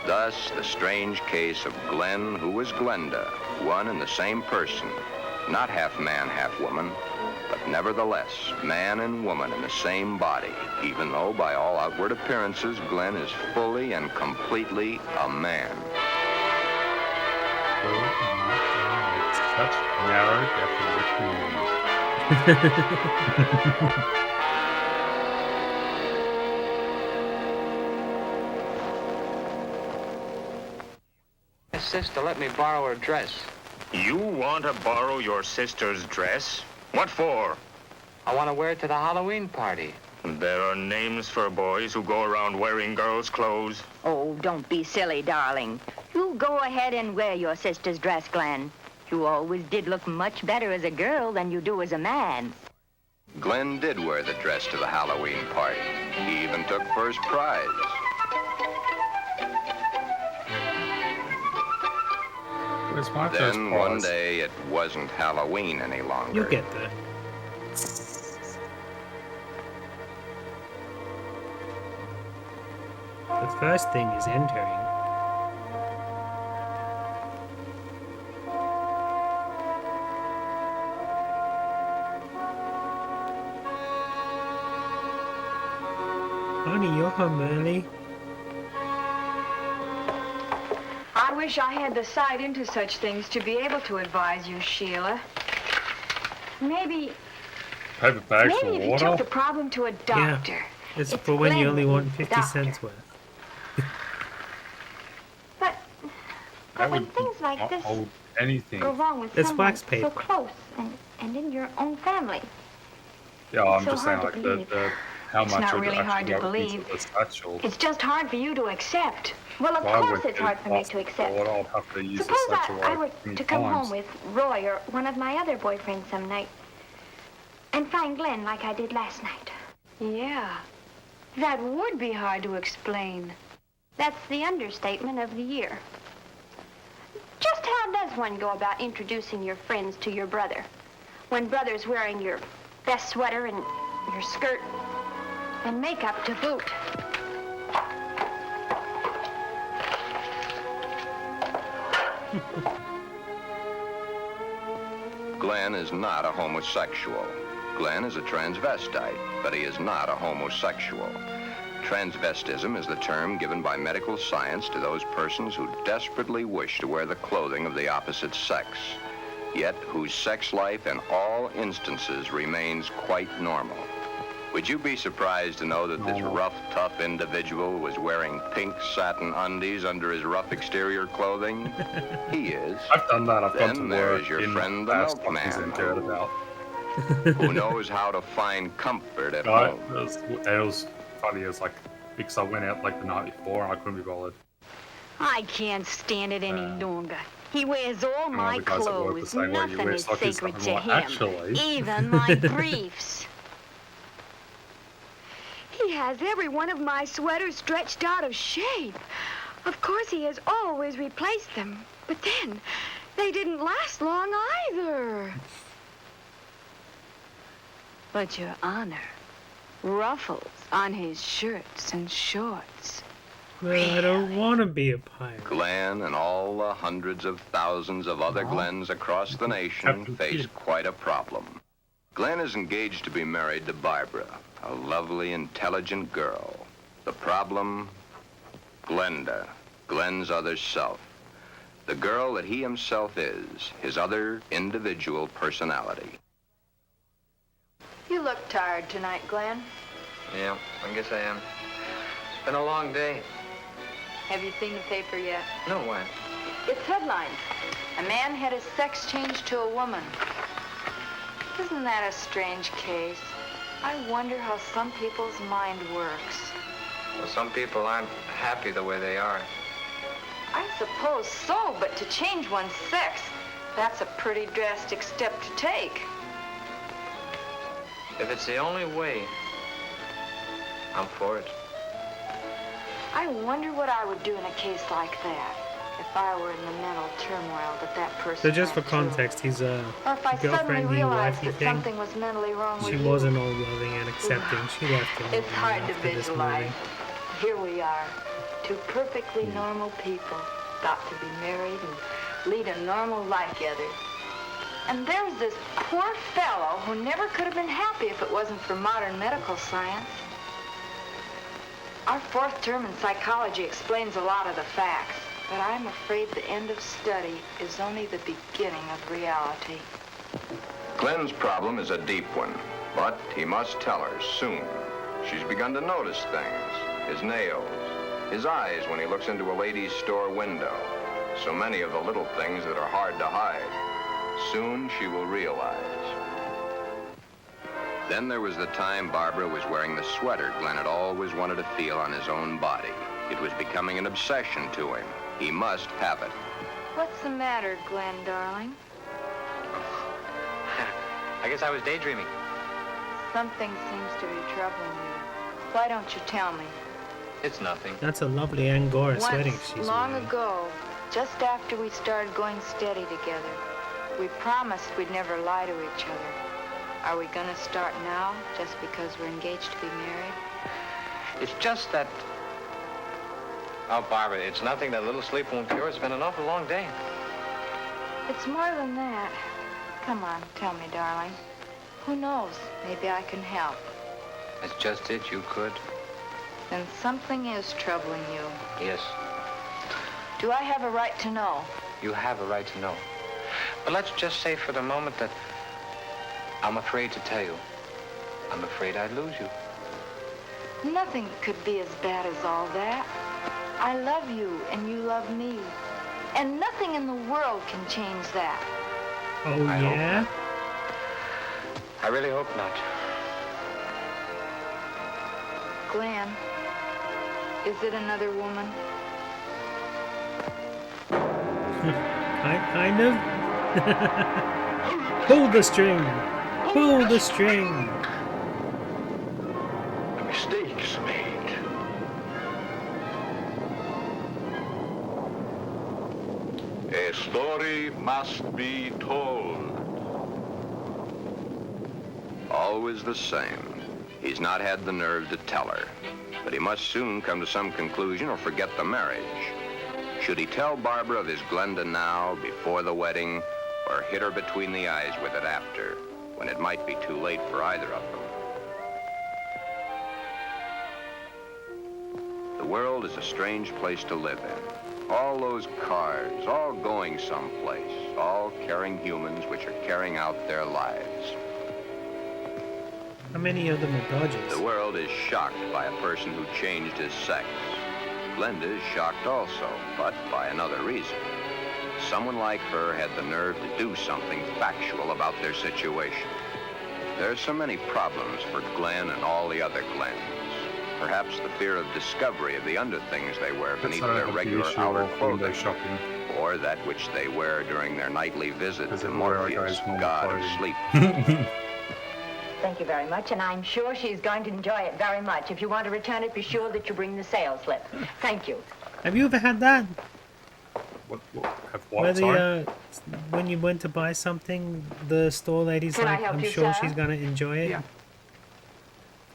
Thus, the strange case of Glen, who was Glenda, one and the same person, not half man, half woman, but nevertheless, man and woman in the same body, even though by all outward appearances, Glen is fully and completely a man. Such narrow definitions. Sister, let me borrow her dress. You want to borrow your sister's dress? What for? I want to wear it to the Halloween party. There are names for boys who go around wearing girls' clothes. Oh, don't be silly, darling. You go ahead and wear your sister's dress, Glen. You always did look much better as a girl than you do as a man. Glen did wear the dress to the Halloween party. He even took first prize. Where's my first Then one prize? day it wasn't Halloween any longer. You'll get there. The first thing is entering. Honey, you're home early. I wish I had the sight into such things to be able to advise you, Sheila. Maybe Paper bags for if you water? took the problem to a doctor. Yeah, it's for when you Glen only that want needs 50 doctor. cents worth. That when would things like not this hold anything. go wrong with It's someone wax paper. so close and in your own family. Yeah, I'm so just saying, hard like, to believe. how It's much not would really actually hard to go into believe. the satchel. It's just hard for you to accept. Well, of If I course went it's to hard for me ask to accept. for it, I'd have to use the Suppose satchel I like were 3 to come times. home with Roy or one of my other boyfriends some night and find Glen like I did last night. Yeah, that would be hard to explain. That's the understatement of the year. Just how does one go about introducing your friends to your brother when brother's wearing your best sweater and your skirt and makeup to boot? Glen is not a homosexual. Glen is a transvestite, but he is not a homosexual. Transvestism is the term given by medical science to those persons who desperately wish to wear the clothing of the opposite sex, yet whose sex life in all instances remains quite normal. Would you be surprised to know that this rough, tough individual was wearing pink satin undies under his rough exterior clothing? He is. I've done that. I've gone Then to there work is your in friend the fast office milkman, and cared about. who knows how to find comfort at Right, home. it was funny. It was like, because I went out like the night before and I couldn't be bothered. I can't stand it any longer. He wears all And all my the guys at work were clothes. saying, well, you Nothing wear is stockings, sacred I'm to like, him. actually. Even my briefs. He has every one of my sweaters stretched out of shape. Of course, he has always replaced them. But then, they didn't last long either. But, Your Honor, ruffles on his shirts and shorts. Well, I don't want to be a pirate. Glen and all the hundreds of thousands of other Glens across the nation face quite a problem. Glen is engaged to be married to Barbara, a lovely, intelligent girl. The problem? Glenda, Glen's other self. The girl that he himself is, his other individual personality. You look tired tonight, Glen. Yeah, I guess I am. It's been a long day. Have you seen the paper yet? No, why? It's headlines. A man had his sex changed to a woman. Isn't that a strange case? I wonder how some people's mind works. Well, some people aren't happy the way they are. I suppose so, but to change one's sex, that's a pretty drastic step to take. If it's the only way, I'm for it. I wonder what I would do in a case like that if I were in the mental turmoil that person So just for went through. context, his Or if I suddenly girlfriend, realized wifey that thing, something was mentally wrong with she you. wasn't all loving and accepting. She left him It's hard to after this visualize. movie. Here we are, two perfectly normal people, got to be married and lead a normal life together. And there's this poor fellow who never could have been happy if it wasn't for modern medical science. Our fourth term in psychology explains a lot of the facts, but I'm afraid the end of study is only the beginning of reality. Glen's problem is a deep one, but he must tell her soon. She's begun to notice things. His nails, his eyes when he looks into a ladies' store window. So many of the little things that are hard to hide. Soon she will realize. Then there was the time Barbara was wearing the sweater Glen had always wanted to feel on his own body. It was becoming an obsession to him. He must have it. What's the matter, Glen, darling? I guess I was daydreaming. Something seems to be troubling you. Why don't you tell me? It's nothing. That's a lovely Angora sweater Once, she's long wearing. ago, just after we started going steady together, we promised we'd never lie to each other. Are we gonna start now, just because we're engaged to be married? It's just that... Oh, Barbara, it's nothing that a little sleep won't cure. It's been an awful long day. It's more than that. Come on, tell me, darling. Who knows? Maybe I can help. That's just it. You could. Then something is troubling you. Yes, Do I have a right to know? you have a right to know. But let's just say for the moment that I'm afraid to tell you. I'm afraid I'd lose you. Nothing could be as bad as all that. I love you and you love me. And nothing in the world can change that. Oh, yeah? I really hope not. Glen, is it another woman? Kind of. Pull the string. Pull the string. A mistake's made. A story must be told. Always the same. He's not had the nerve to tell her, but he must soon come to some conclusion or forget the marriage. Should he tell Barbara of his Glenda now, before the wedding, or hit her between the eyes with it after, when it might be too late for either of them? The world is a strange place to live in. All those cars, all going someplace, all carrying humans which are carrying out their lives. How many of them are Dodgers? The world is shocked by a person who changed his sex. Glenda is shocked also, but by another reason. Someone like her had the nerve to do something factual about their situation. There are so many problems for Glen and all the other Glens. Perhaps the fear of discovery of the underthings they wear beneath their regular outer clothing, or that which they wear during their nightly visit to Morpheus, god of sleep. Thank you very much, and I'm sure she's going to enjoy it very much. If you want to return it, be sure that you bring the sales slip. Thank you. Have you ever had that? Where when you went to buy something, the store lady's Can I like, help I'm you, sure sir?" she's going to enjoy it. Yeah.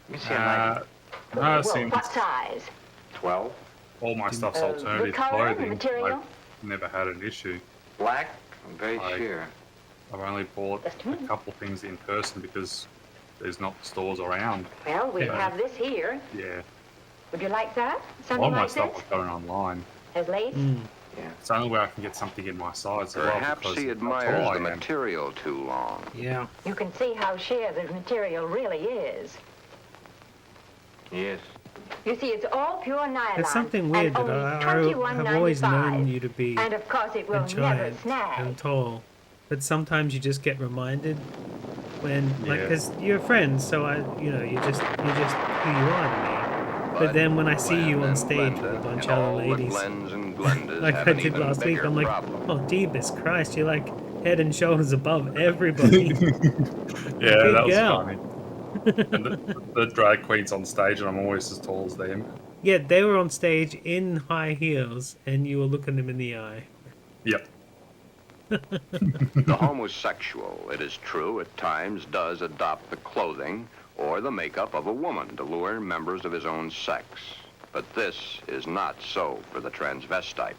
Let me see a No, Well, since what size? 12. all my stuff's the alternative color, the clothing, material? I've never had an issue. Black? I'm very I- sure. I've only bought a couple things in person because there's not stores around. Well, we Yeah. have this here. Yeah. Would you like that? A Something lot of my like stuff this? is going online. Has lace? It's the only way I can get something in my size as well. Perhaps because he of how admires tall the I am. material too long. Yeah. You can see how sheer the material really is. Yes. You see, it's all pure nylon. It's something weird and that only I have always known $21.95. you to be And of course, it will a never giant snag. and tall. But sometimes you just get reminded when, like, Yeah. because you're friends, so you're just who you are to me. But then when I see Glen you on and stage Glenda with a bunch and of other all the ladies, Glens and Glendas like have I an did even last week, bigger I'm like, problem. oh, Deebus Christ, you're like head and shoulders above everybody. Yeah, Big that was girl. funny. And the drag queens on stage, and I'm always as tall as them. Yeah, they were on stage in high heels, and you were looking them in the eye. Yep. The homosexual, it is true, at times does adopt the clothing or the makeup of a woman to lure members of his own sex. But this is not so for the transvestite.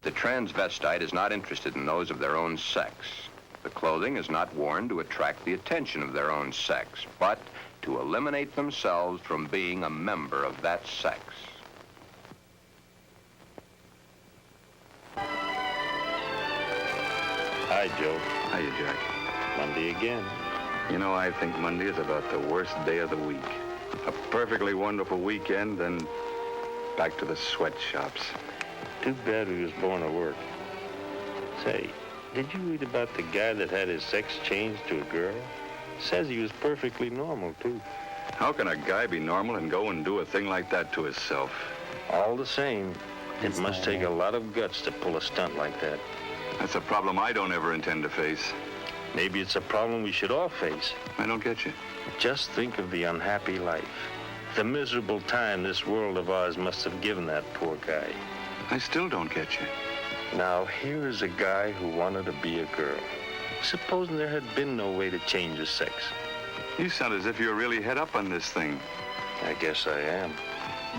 The transvestite is not interested in those of their own sex. The clothing is not worn to attract the attention of their own sex, but to eliminate themselves from being a member of that sex. Hi, Joe. Hiya, Jack. Monday again. You know, I think Monday is about the worst day of the week. A perfectly wonderful weekend, then back to the sweatshops. Too bad he was born to work. Say, did you read about the guy that had his sex changed to a girl? Says he was perfectly normal, too. How can a guy be normal and go and do a thing like that to himself? All the same, it must take a lot of guts to pull a stunt like that. That's a problem I don't ever intend to face. Maybe it's a problem we should all face. I don't get you. Just think of the unhappy life. The miserable time this world of ours must have given that poor guy. I still don't get you. Now, here is a guy who wanted to be a girl. Supposing there had been no way to change his sex. You sound as if you're really head up on this thing. I guess I am.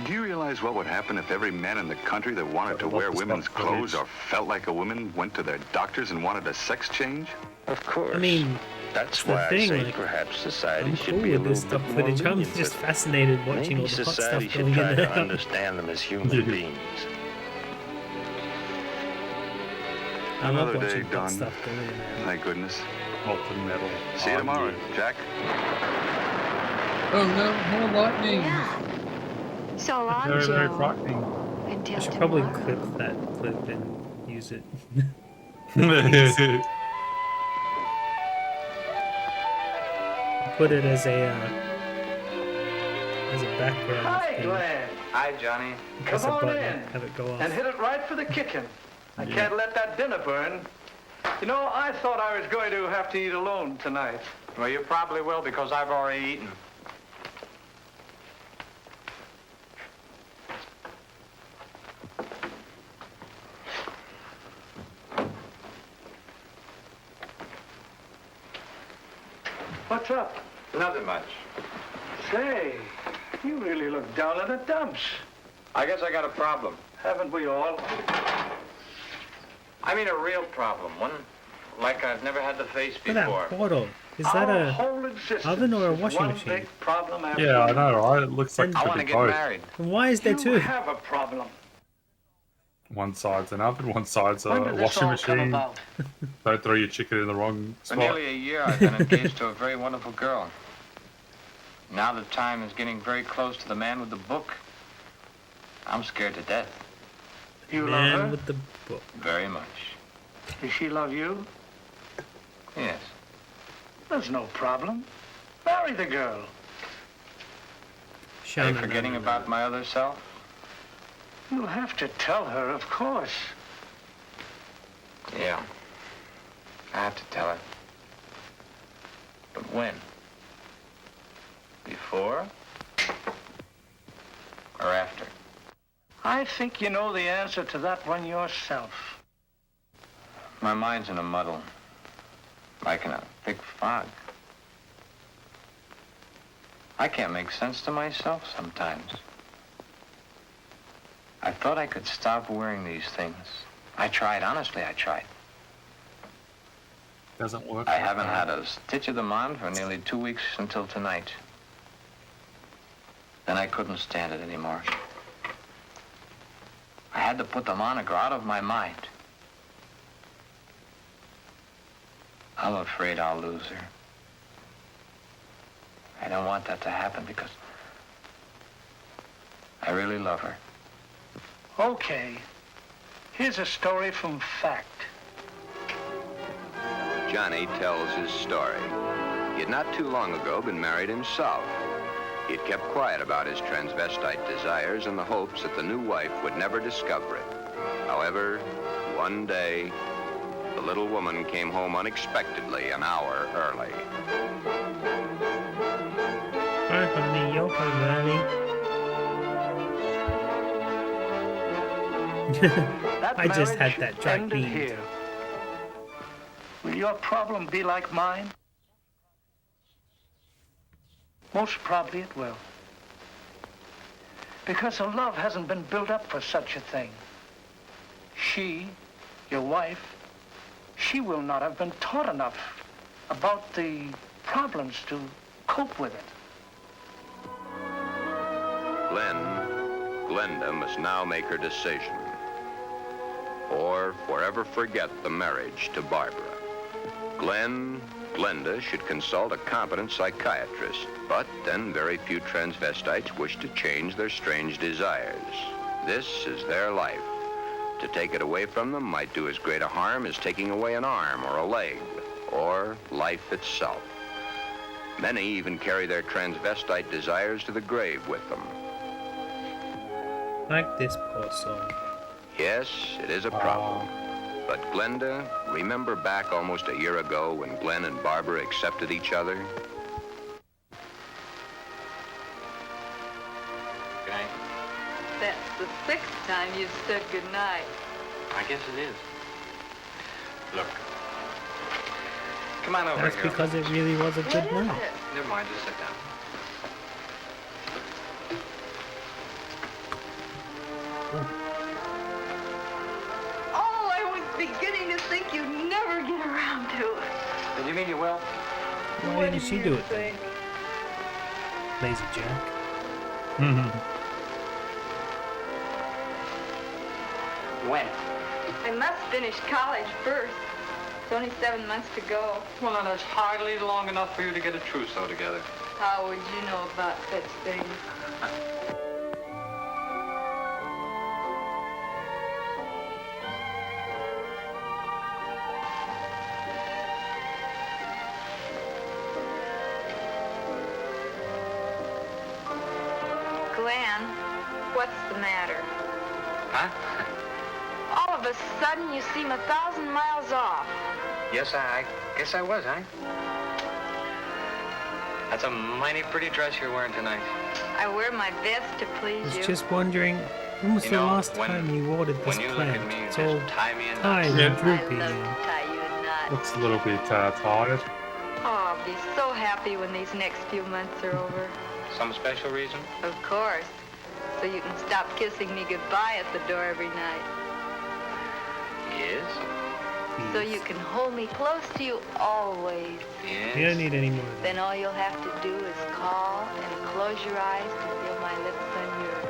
Do you realize what would happen if every man in the country that wanted to wear women's clothes or felt like a woman went to their doctors and wanted a sex change? Of course. I mean, That's the why I thing, say like, perhaps society I'm should cool be a with this little stock bit more footage. I'm lenient just with it. fascinated watching Maybe all the hot society stuff should going try in to there. understand them as human beings. I love Another day watching hot done. stuff going in there. Thank goodness. Molten metal. See you tomorrow, yeah. Jack. Oh no, more lightning. Yeah. So long, Very, very Joe. frightening. Until I should tomorrow. probably clip that clip and use it. Put it as a background. Hi, thing. Glen. Hi, Johnny. Come Press a on button, in. have it go off. And hit it right for the kicking. I can't let that dinner burn. You know, I thought I was going to have to eat alone tonight. Well, you probably will because I've already eaten. What's up? Nothing much. Say, you really look down in the dumps. I guess I got a problem. Haven't we all? I mean a real problem. One like I've never had to face Look at before. that portal. Is that Our a whole existence oven or a is washing one machine? big problem after Yeah, I another. know, right? It looks like it I could want be to get both. married. And why is there You two? have a problem. One side's an oven, one side's a When did this washing all come machine. about? Don't throw your chicken in the wrong For spot. nearly a year, I've been engaged to a very wonderful girl. Now the time is getting very close to the man with the book. I'm scared to death. You love Man her? with the book. Very much. Does she love you? Yes. There's no problem. Marry the girl. Are you forgetting about my other self? You'll have to tell her, of course. Yeah. I have to tell her. But when? Before? Or after? I think you know the answer to that one yourself. My mind's in a muddle. Like in a thick fog. I can't make sense to myself sometimes. I thought I could stop wearing these things. I tried, honestly, I tried. Doesn't work. I haven't had a stitch of them on for nearly 2 weeks until tonight. Then I couldn't stand it anymore. I had to put them on or go out of my mind. I'm afraid I'll lose her. I don't want that to happen because I really love her. Okay. Here's a story from fact. Johnny tells his story. He had not too long ago been married himself. He had kept quiet about his transvestite desires in the hopes that the new wife would never discover it. However, one day, the little woman came home unexpectedly an hour early. Hi, honey, you're home early. That I just marriage had that track ended beat. here. Will your problem be like mine? Most probably it will. Because the love hasn't been built up for such a thing. She, your wife, she will not have been taught enough about the problems to cope with it. Glenda must now make her decision. Or forever forget the marriage to Barbara. Glenda should consult a competent psychiatrist, but then very few transvestites wish to change their strange desires. This is their life. To take it away from them might do as great a harm as taking away an arm or a leg, or life itself. Many even carry their transvestite desires to the grave with them. Like this poor soul. Yes, it is a problem. But Glenda, remember back almost a year ago when Glen and Barbara accepted each other? Okay. That's the 6th time you've said goodnight. I guess it is. Look. Come on over That's here. because it really was a good night. Never mind, just sit down. Oh, I was beginning to think you'd never get around to it. Did you mean you will? Why didn't she do it then? Lazy Jack. When? I must finish college first. It's only 7 months to go. Well, now that's hardly long enough for you to get a trousseau together. How would you know about such things? Glen, what's the matter? Huh? All of a sudden, you seem 1,000 miles off. Yes, I guess I was, huh? That's a mighty pretty dress you're wearing tonight. I wear my best to I please was you. just wondering, when was You the know, last when- time you ordered this when you look at plant? me, It's just all tie me in tied Yeah. and droopy. I love to tie you in knots. Looks a little bit tired. Oh, I'll be so happy when these next few months are over. Some special reason? Of course. So you can stop kissing me goodbye at the door every night. Yes. So you can hold me close to you always. Yes. You don't need any more of that. Then all you'll have to do is call and close your eyes to feel my lips on yours.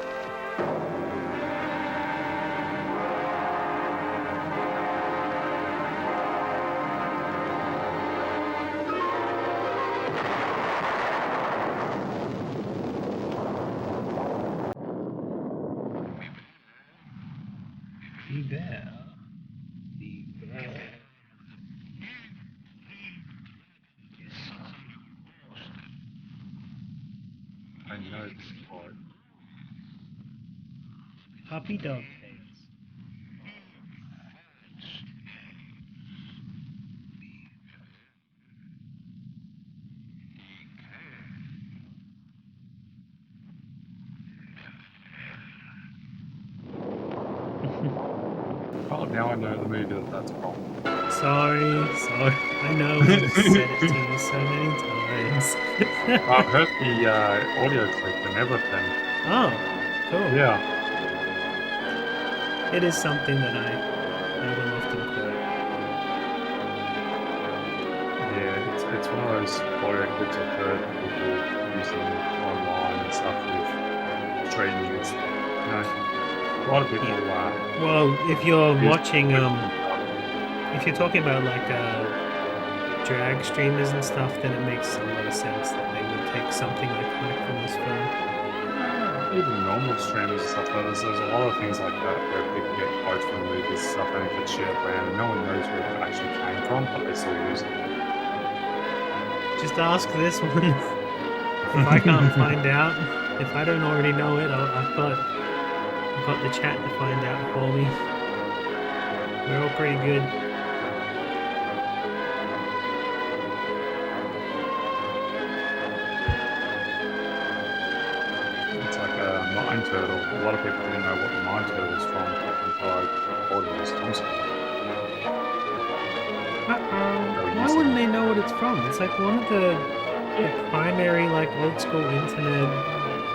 Be there. Be there. I know this part. Puppy dog face. Oh, now I know the movie that's from. Sorry. I know I've said it to you so many times. I've heard the audio clip and everything. Oh, cool. Yeah. It is something that I will often quote. Yeah, it's one of those audio clips I've heard people using online and stuff with streaming and stuff. You know, a lot of people Well, if you're use watching, clips and stuff. if you're talking about like drag streamers and stuff, then it makes a lot of sense that they would take something iconic from this film. Even normal streamers and stuff, there's a lot of things like that where people get quotes from movies and stuff and it gets shared around and no one knows where it actually came from, but they still use it. Just ask this one. If I can't find out, if I don't already know it, I've got the chat to find out for me. We're all pretty good. It's like a mine turtle. A lot of people didn't know what the mine turtle was from until I thought it was Thompson. Why wouldn't they know what it's from? It's like one of the primary like old school internet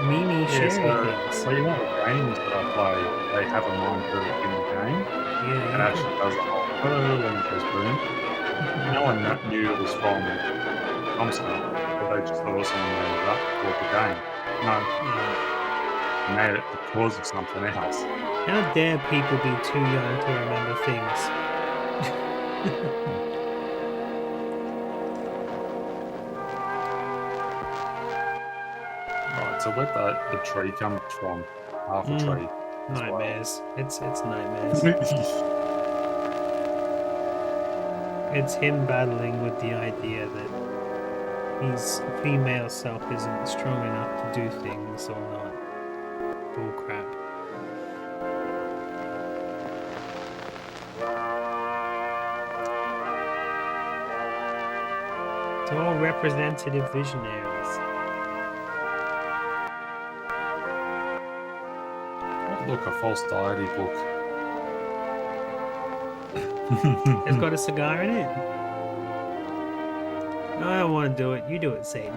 meme sharing things. So you know the games that I play, they have a mine turtle in the game. Yeah, It actually does the whole and it goes boom. No one knew it was from Thompson, but they just thought it was someone made it up for the game. No. They made it because of something else. How dare people be too young to remember things? Right, so where the tree comes from, half a tree. as well. Nightmares. It's nightmares. It's him battling with the idea that his female self isn't strong enough to do things or not. Bullcrap. It's all representative visionaries. Look, a false diety book. It's got a cigar in it. I don't want to do it. You do it, Satan.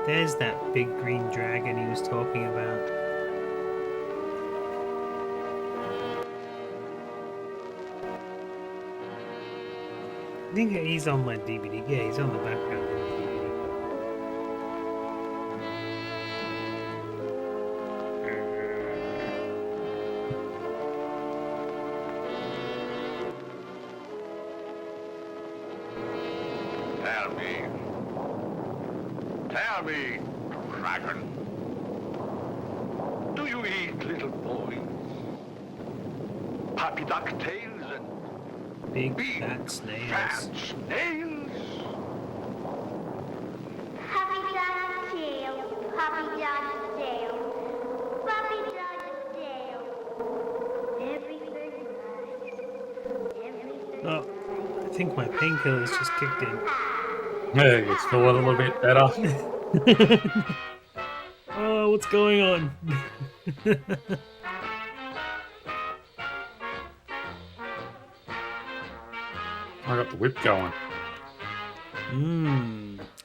There's that big green dragon he was talking about. I think he's on my DVD. Yeah, he's on the background of the DVD. Tell me, dragon, do you eat little boys? Puppy duck tails and Big fat snails. fat snails? Puppy dog tail, puppy dog tail, puppy dog tail. Everything nice. Oh, I think my painkillers just kicked in. Hey, it's feeling a little bit better. Oh, what's going on? I got the whip going.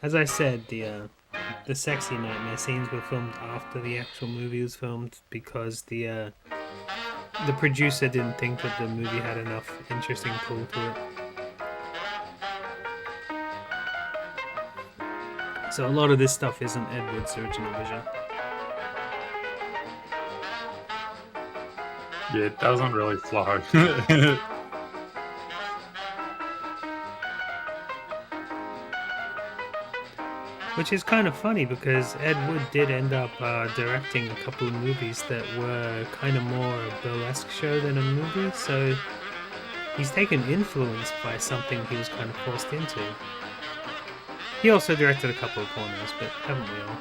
As I said, the sexy nightmare scenes were filmed after the actual movie was filmed because the producer didn't think that the movie had enough interesting pull to it. So a lot of this stuff isn't Ed Wood's original vision. Yeah, it doesn't really flow. Which is kind of funny because Ed Wood did end up directing a couple of movies that were kind of more a burlesque show than a movie, so he's taken influence by something he was kind of forced into. He also directed a couple of pornos, but haven't we all?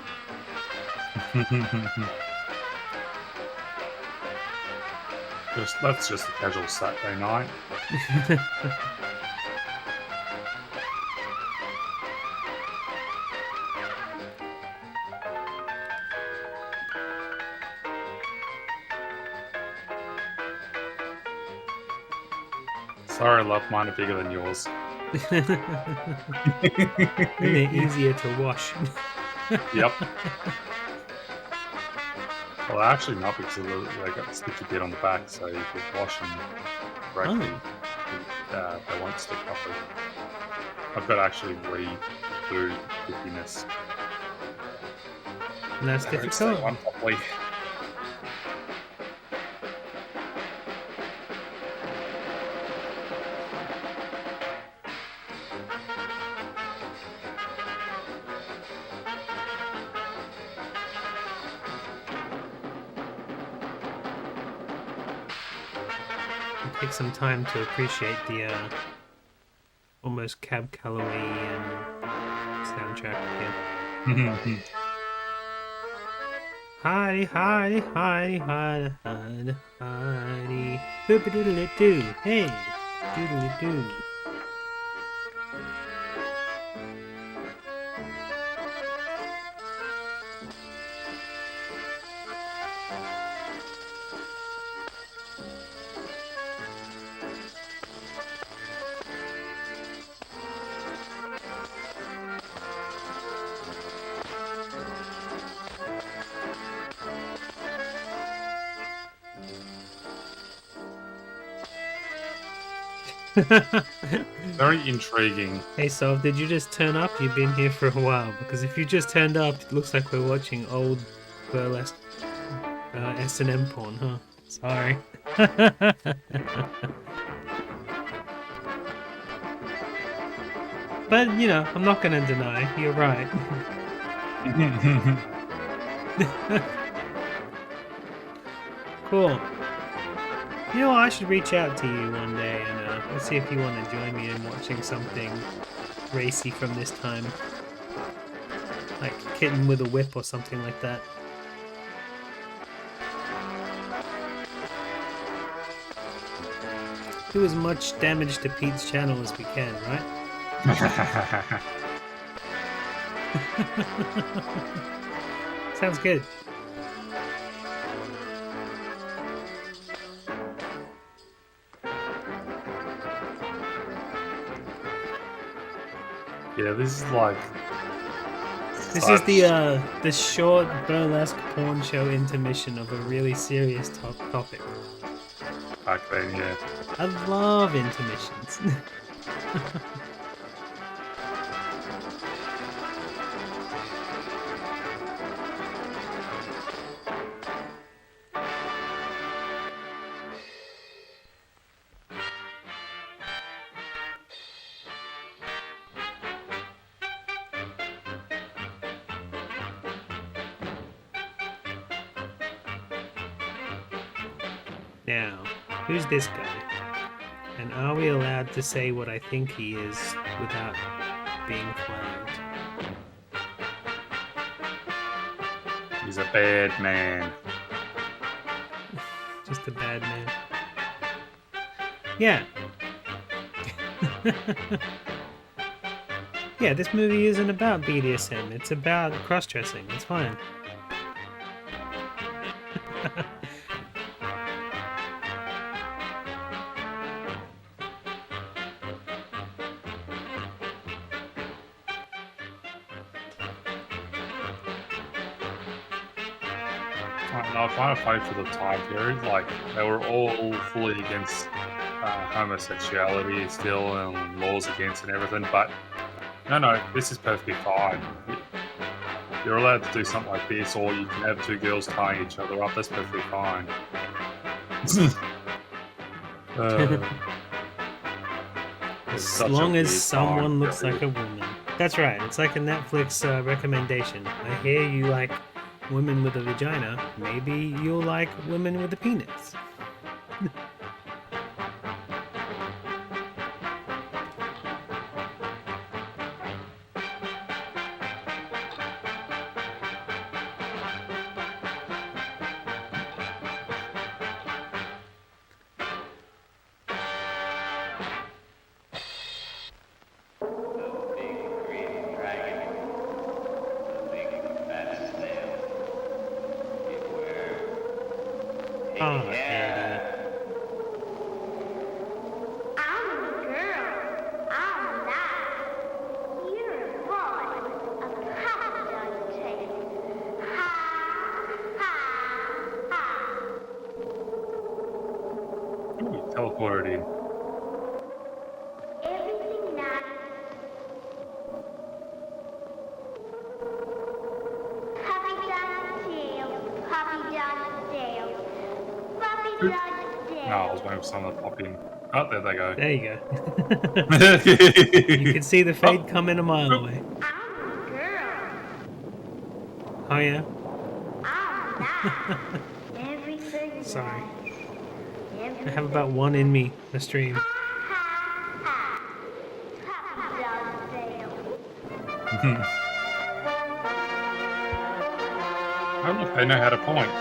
That's just a casual Saturday night. Sorry, love, mine are bigger than yours. And they're easier to wash. Yep. Well, actually not, because they got a sticky bit on the back, so if you wash them correctly, they won't stick properly. I've got to actually redo the stickiness. And that's difficult. One properly. Take some time to appreciate the almost Cab Calloway soundtrack here. Hidey, hidey, hidey, hidey, hidey, hidey. Boop-a-doodle-doo. Hey, doodle-doo. Very intriguing. Hey, so did you just turn up? You've been here for a while. Because if you just turned up, it looks like we're watching old burlesque S&M porn, huh? Sorry. But, you know, I'm not going to deny. You're right. Cool. You know, I should reach out to you one day and let's see if you want to join me in watching something racy from this time. Like Kitten with a Whip or something like that. Do as much damage to Pete's channel as we can, right? Sounds good. Yeah, this is like... This is the short burlesque porn show intermission of a really serious topic. Back then, yeah. I love intermissions. Now, who's this guy? And are we allowed to say what I think he is without being flagged? He's a bad man. Just a bad man. Yeah. Yeah, this movie isn't about BDSM. It's about cross-dressing. It's fine. I find it funny for the time period. Like, they were all fully against homosexuality still and laws against and everything, but no, this is perfectly fine. You're allowed to do something like this, or you can have two girls tying each other up. That's perfectly fine. As long as someone looks like a woman. That's right. It's like a Netflix recommendation. I hear you like women with a vagina. Maybe you'll like women with a penis. Oh, yeah. I'm a girl. I'm not. You're a boy. A cotton dog tape. Ha, ha, ha. Ooh, teleported in. Everything nice. Puppy dog tail. Puppy dog tail. Puppy dog tail. No, I was waiting for someone to pop in. Oh, there they go. There you go. You can see the fade coming a mile away. I'm a girl. Oh, yeah? I'm not. Everything Sorry. nice. I have about one in me, the stream. Puppy dog tail. Oh, look, they know how to point.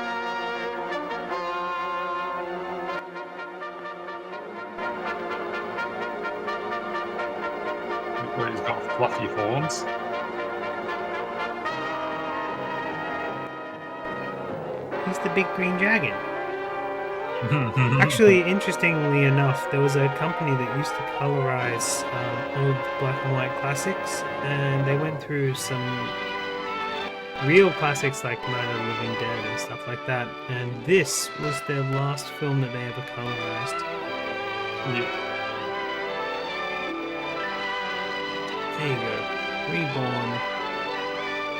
Look where he's got fluffy horns. He's the big green dragon. Actually, interestingly enough, there was a company that used to colorize old black and white classics, and they went through some real classics like Night of the Living Dead and stuff like that, and this was their last film that they ever colorized. Yeah. There you go. Reborn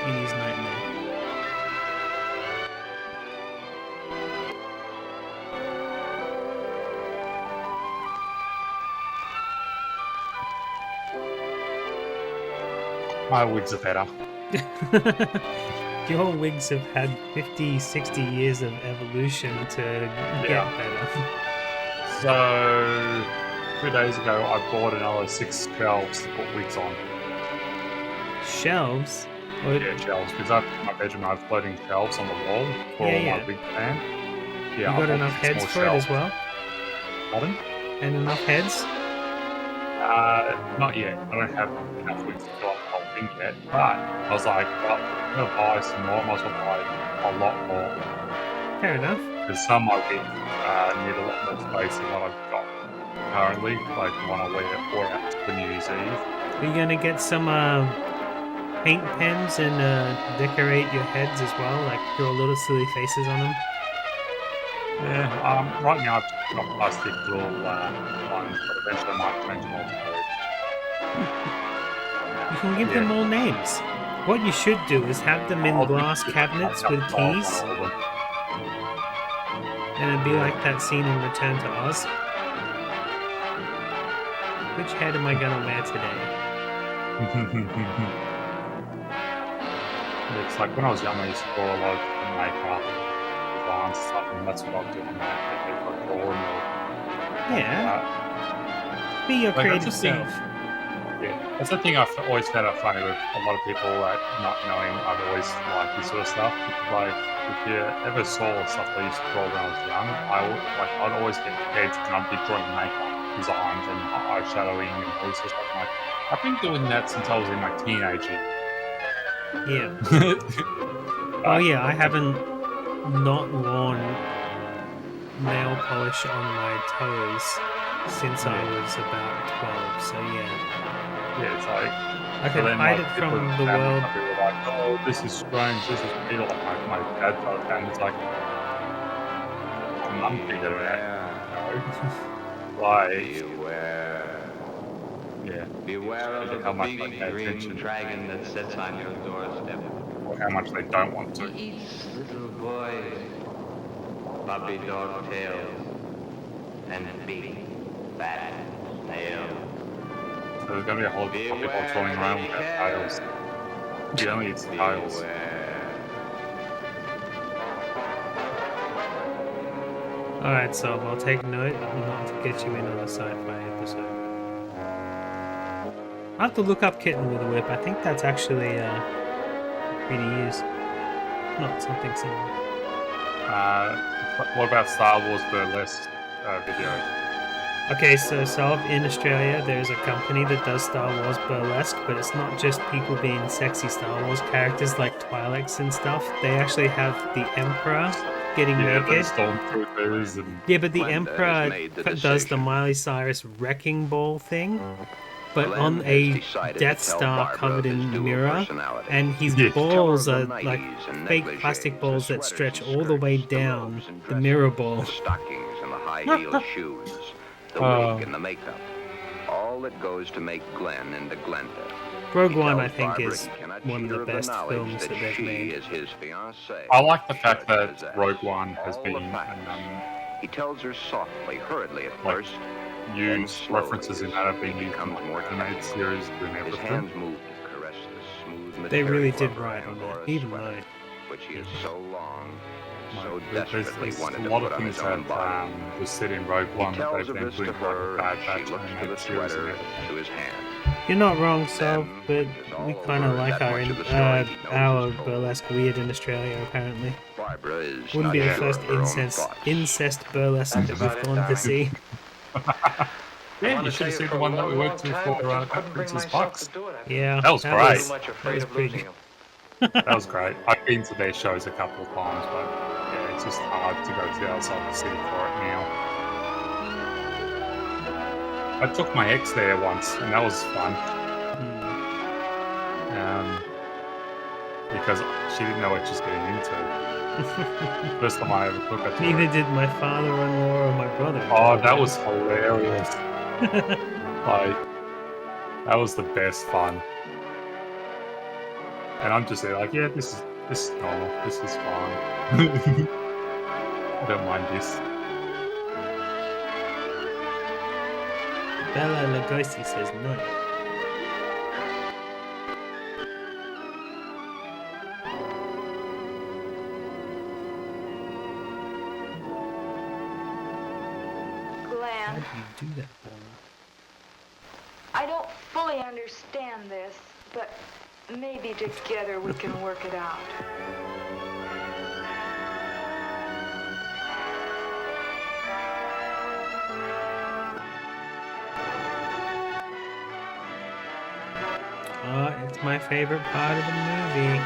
in his nightmare. My wigs are better. Your wigs have had 50, 60 years of evolution to get better. So, 2 days ago, I bought another 6 shelves to put wigs on. Shelves? Yeah, shelves, because in my bedroom I have floating shelves on the wall for all my wig stand. Yeah, You I got bought enough some heads more for it as shelves. well? Pardon? And enough heads? Not yet. I don't have enough wigs to fill up the whole thing yet. But I was like, well, I'm going to buy some more. I might as well buy a lot more. Fair enough. Because some of my wigs need a lot more space than what I've got currently. Like the one I wore out for New Year's Eve. Are you gonna get some paint pens and decorate your heads as well? Like draw little silly faces on them? Yeah, right now I've got plastic little ones, but eventually I might change them all to wood. You can give them all names. What you should do is have them in glass cabinets with keys. And it'd be like that scene in Return to Oz. Which head am I gonna wear today? It's like when I was young, I used to draw a lot of makeup, designs, stuff, and that's what I'll do on that. Like drawing or Yeah. Be your like, creative that's the thing. self. Yeah, that's the thing I've always found out funny with a lot of people that not knowing I've always liked this sort of stuff. Like, if you ever saw stuff that I used to draw when I was young, I'd always get heads and I'd be drawing makeup designs and eyeshadowing and all this sort of stuff. I'm like, I've been doing that since I was in my teenage years. Yeah. Oh yeah, I haven't not worn nail polish on my toes since I was about 12, so yeah. Yeah, it's like... I can hide it from the world. People were like, oh, this is strange, this is weird. Like my dad started and it's like... My mum figured it out. Like... Beware. Yeah. Beware of How the much big they pay green attention. dragon that sits on your doorstep. Or how much they don't want to. Eats little boys, puppy dog tails, and big fat snails. So there's going to be a whole lot of people flying around with their tails. He only eats tails. Alright, so I'll take note not to get you in on a sci-fi episode. I have to look up Kitten with a Whip. I think that's actually pretty used. Not something similar. What about Star Wars Burlesque video? Okay, so in Australia, there's a company that does Star Wars Burlesque, but it's not just people being sexy Star Wars characters like Twi'leks and stuff. They actually have the Emperor getting naked. Stormtroopers and... Yeah, but the Glenda Emperor has made the does the Miley Cyrus wrecking ball thing, but Glen on has a decided to Death tell Star Barbara covered of his in dual mirror, personality. and his Yeah. balls Tell her are of the like 90s and fake negligees, plastic the balls that sweaters stretch and all the way skirts, the down robes and the dresses, mirror ball. The stockings and the high-heeled shoes, the wig and the makeup. All that goes to make Glen into Glenda. Rogue He One, tells I think, Barbara is he cannot one of cheat the her of best knowledge films that they've she made. is his fiancée. I like the fact should that possess Rogue One has all been the facts. He tells her softly, hurriedly at like, first. used references in that have been used in becomes more animated series doing His everything. hands move to caress the smooth They material really of did her right on that, Angora even sweater, though. which he has so long, so There's desperately wanted a to lot put of on things his own that body. was said in Rogue One He that tells they've of been this doing to her, bad and batch she looks to animated the series and sweater everything. to his hand. You're not wrong, Sal, but we kind of like that our much of the story he knows our is told. burlesque weird in Australia, apparently. Barbara is Wouldn't not be the sure first of her own thoughts. incest burlesque That's that about we've it, gone to darling. see. Yeah, you should have seen the one that we went to for Princess Bucks. Yeah, That was great. That was pretty. That was great. I've been to their shows a couple of times, but yeah, it's just hard to go to the other side of the city for it now. I took my ex there once, and that was fun. Because she didn't know what she was getting into. First time I ever took her to Neither it. did my father-in-law or my brother. Oh, that was hilarious. Like, that was the best fun. And I'm just there like, yeah, this is normal. This is fine. I don't mind this. Bella Lugosi says no. How Glen, do you do that, Bella? I don't fully understand this, but maybe together we can work it out. Oh, it's my favorite part of the movie.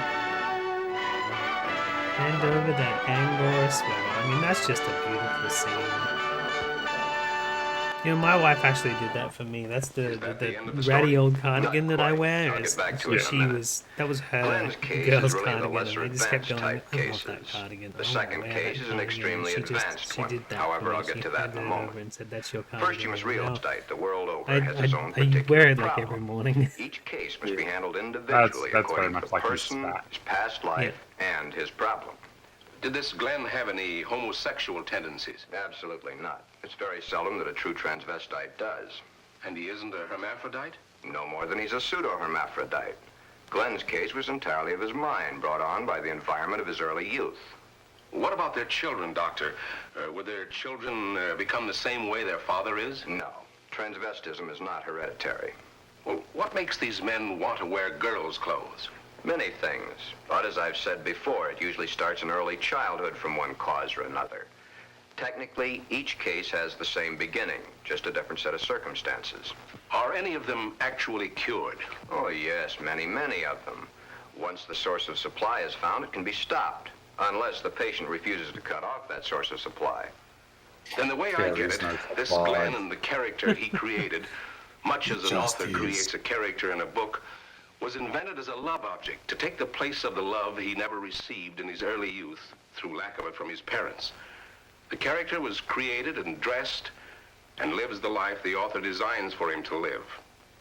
Hand over that Angora sweater. I mean, that's just a beautiful scene. You know, my wife actually did that for me. That's the ratty old cardigan that I wear. That was her Glen's case girl's is really the cardigan, lesser and they just kept advanced going, type I want cases. that cardigan. The I second wanna wear case that is an cardigan. extremely advanced She one. did that However, for me. I'll get She to that in handed a it moment. over and said, that's your cardigan. First, you must Now, realize the world over I has its own particular wear it like problem. every morning. Each case must be handled individually That's very according to much the like his person, spat. his past life, and his problem. Did this Glen have any homosexual tendencies? Absolutely not. It's very seldom that a true transvestite does. And he isn't a hermaphrodite? No more than he's a pseudo-hermaphrodite. Glen's case was entirely of his mind, brought on by the environment of his early youth. What about their children, Doctor? Would their children become the same way their father is? No. Transvestism is not hereditary. Well, what makes these men want to wear girls' clothes? Many things. But as I've said before, it usually starts in early childhood from one cause or another. Technically, each case has the same beginning, just a different set of circumstances. Are any of them actually cured? Oh, yes, many, many of them. Once the source of supply is found, it can be stopped, unless the patient refuses to cut off that source of supply. Then the way I get it, this Glen and the character he created, much as an author creates a character in a book, was invented as a love object to take the place of the love he never received in his early youth through lack of it from his parents. The character was created and dressed and lives the life the author designs for him to live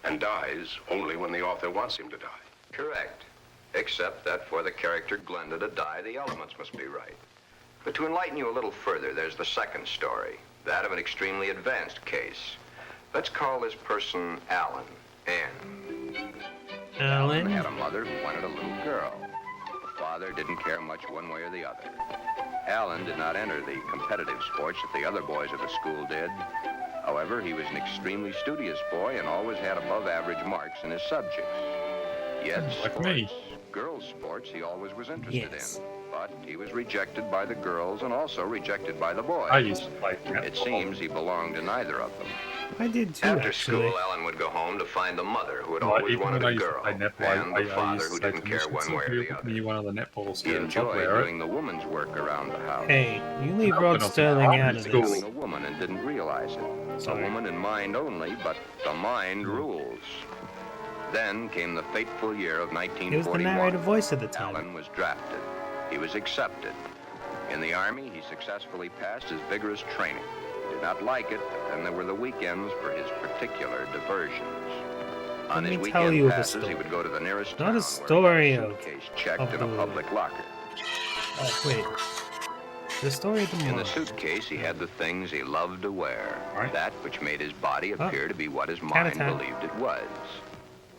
and dies only when the author wants him to die. Correct. Except that for the character Glenda to die, the elements must be right. But to enlighten you a little further, there's the second story, that of an extremely advanced case. Let's call this person Alan. Ann. Alan had a mother who wanted a little girl. The father didn't care much one way or the other. Alan did not enter the competitive sports that the other boys of the school did. However, he was an extremely studious boy and always had above-average marks in his subjects. Yet, girls' sports he always was interested in. But he was rejected by the girls and also rejected by the boys. I used to play netball. It seems he belonged to neither of them. I did too, After actually. school, Alan would go home to find the mother who had Well, always even wanted when I a used to girl, play netball, and the father who didn't care one way or the other. You one of the netball He skills. enjoyed doing the woman's work around the house. Hey, you leave Rod Sterling out of Becoming this. a woman and didn't realize it. Sorry. A woman in mind only, but the mind rules. Then came the fateful year of 1941. He was the narrator voice at the time. Alan was drafted. He was accepted. In the Army, he successfully passed his vigorous training. Did not like it, but then there were the weekends for his particular diversions. On his me tell you weekend the passes, story. he would go to the nearest Not town a story where of... he had a suitcase checked in a public locker. Wait. The story of the In the month. suitcase, he had the things he loved to wear. That which made his body appear to be what his Cat mind attack. believed it was.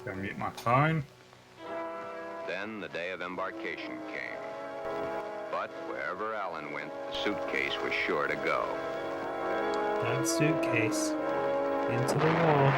Go mute my phone. Then the day of embarkation came. But wherever Alan went, the suitcase was sure to go. That suitcase. Into the wall.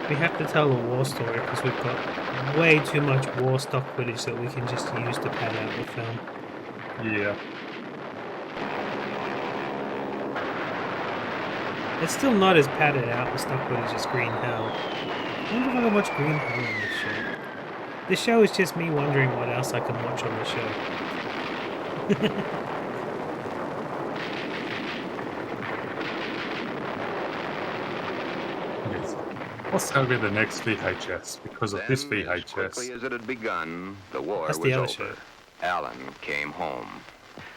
We have to tell a war story because we've got way too much war stock footage that we can just use to pad out the film. Yeah. It's still not as padded out the stock footage as Green Hell. I wonder if I can watch Green Hell on this show. This show is just me wondering what else I can watch on the show. What's going to be the next VHS? Because of this Then, as quickly VHS. as it had begun, the war That's was the other over. show. Alan came home.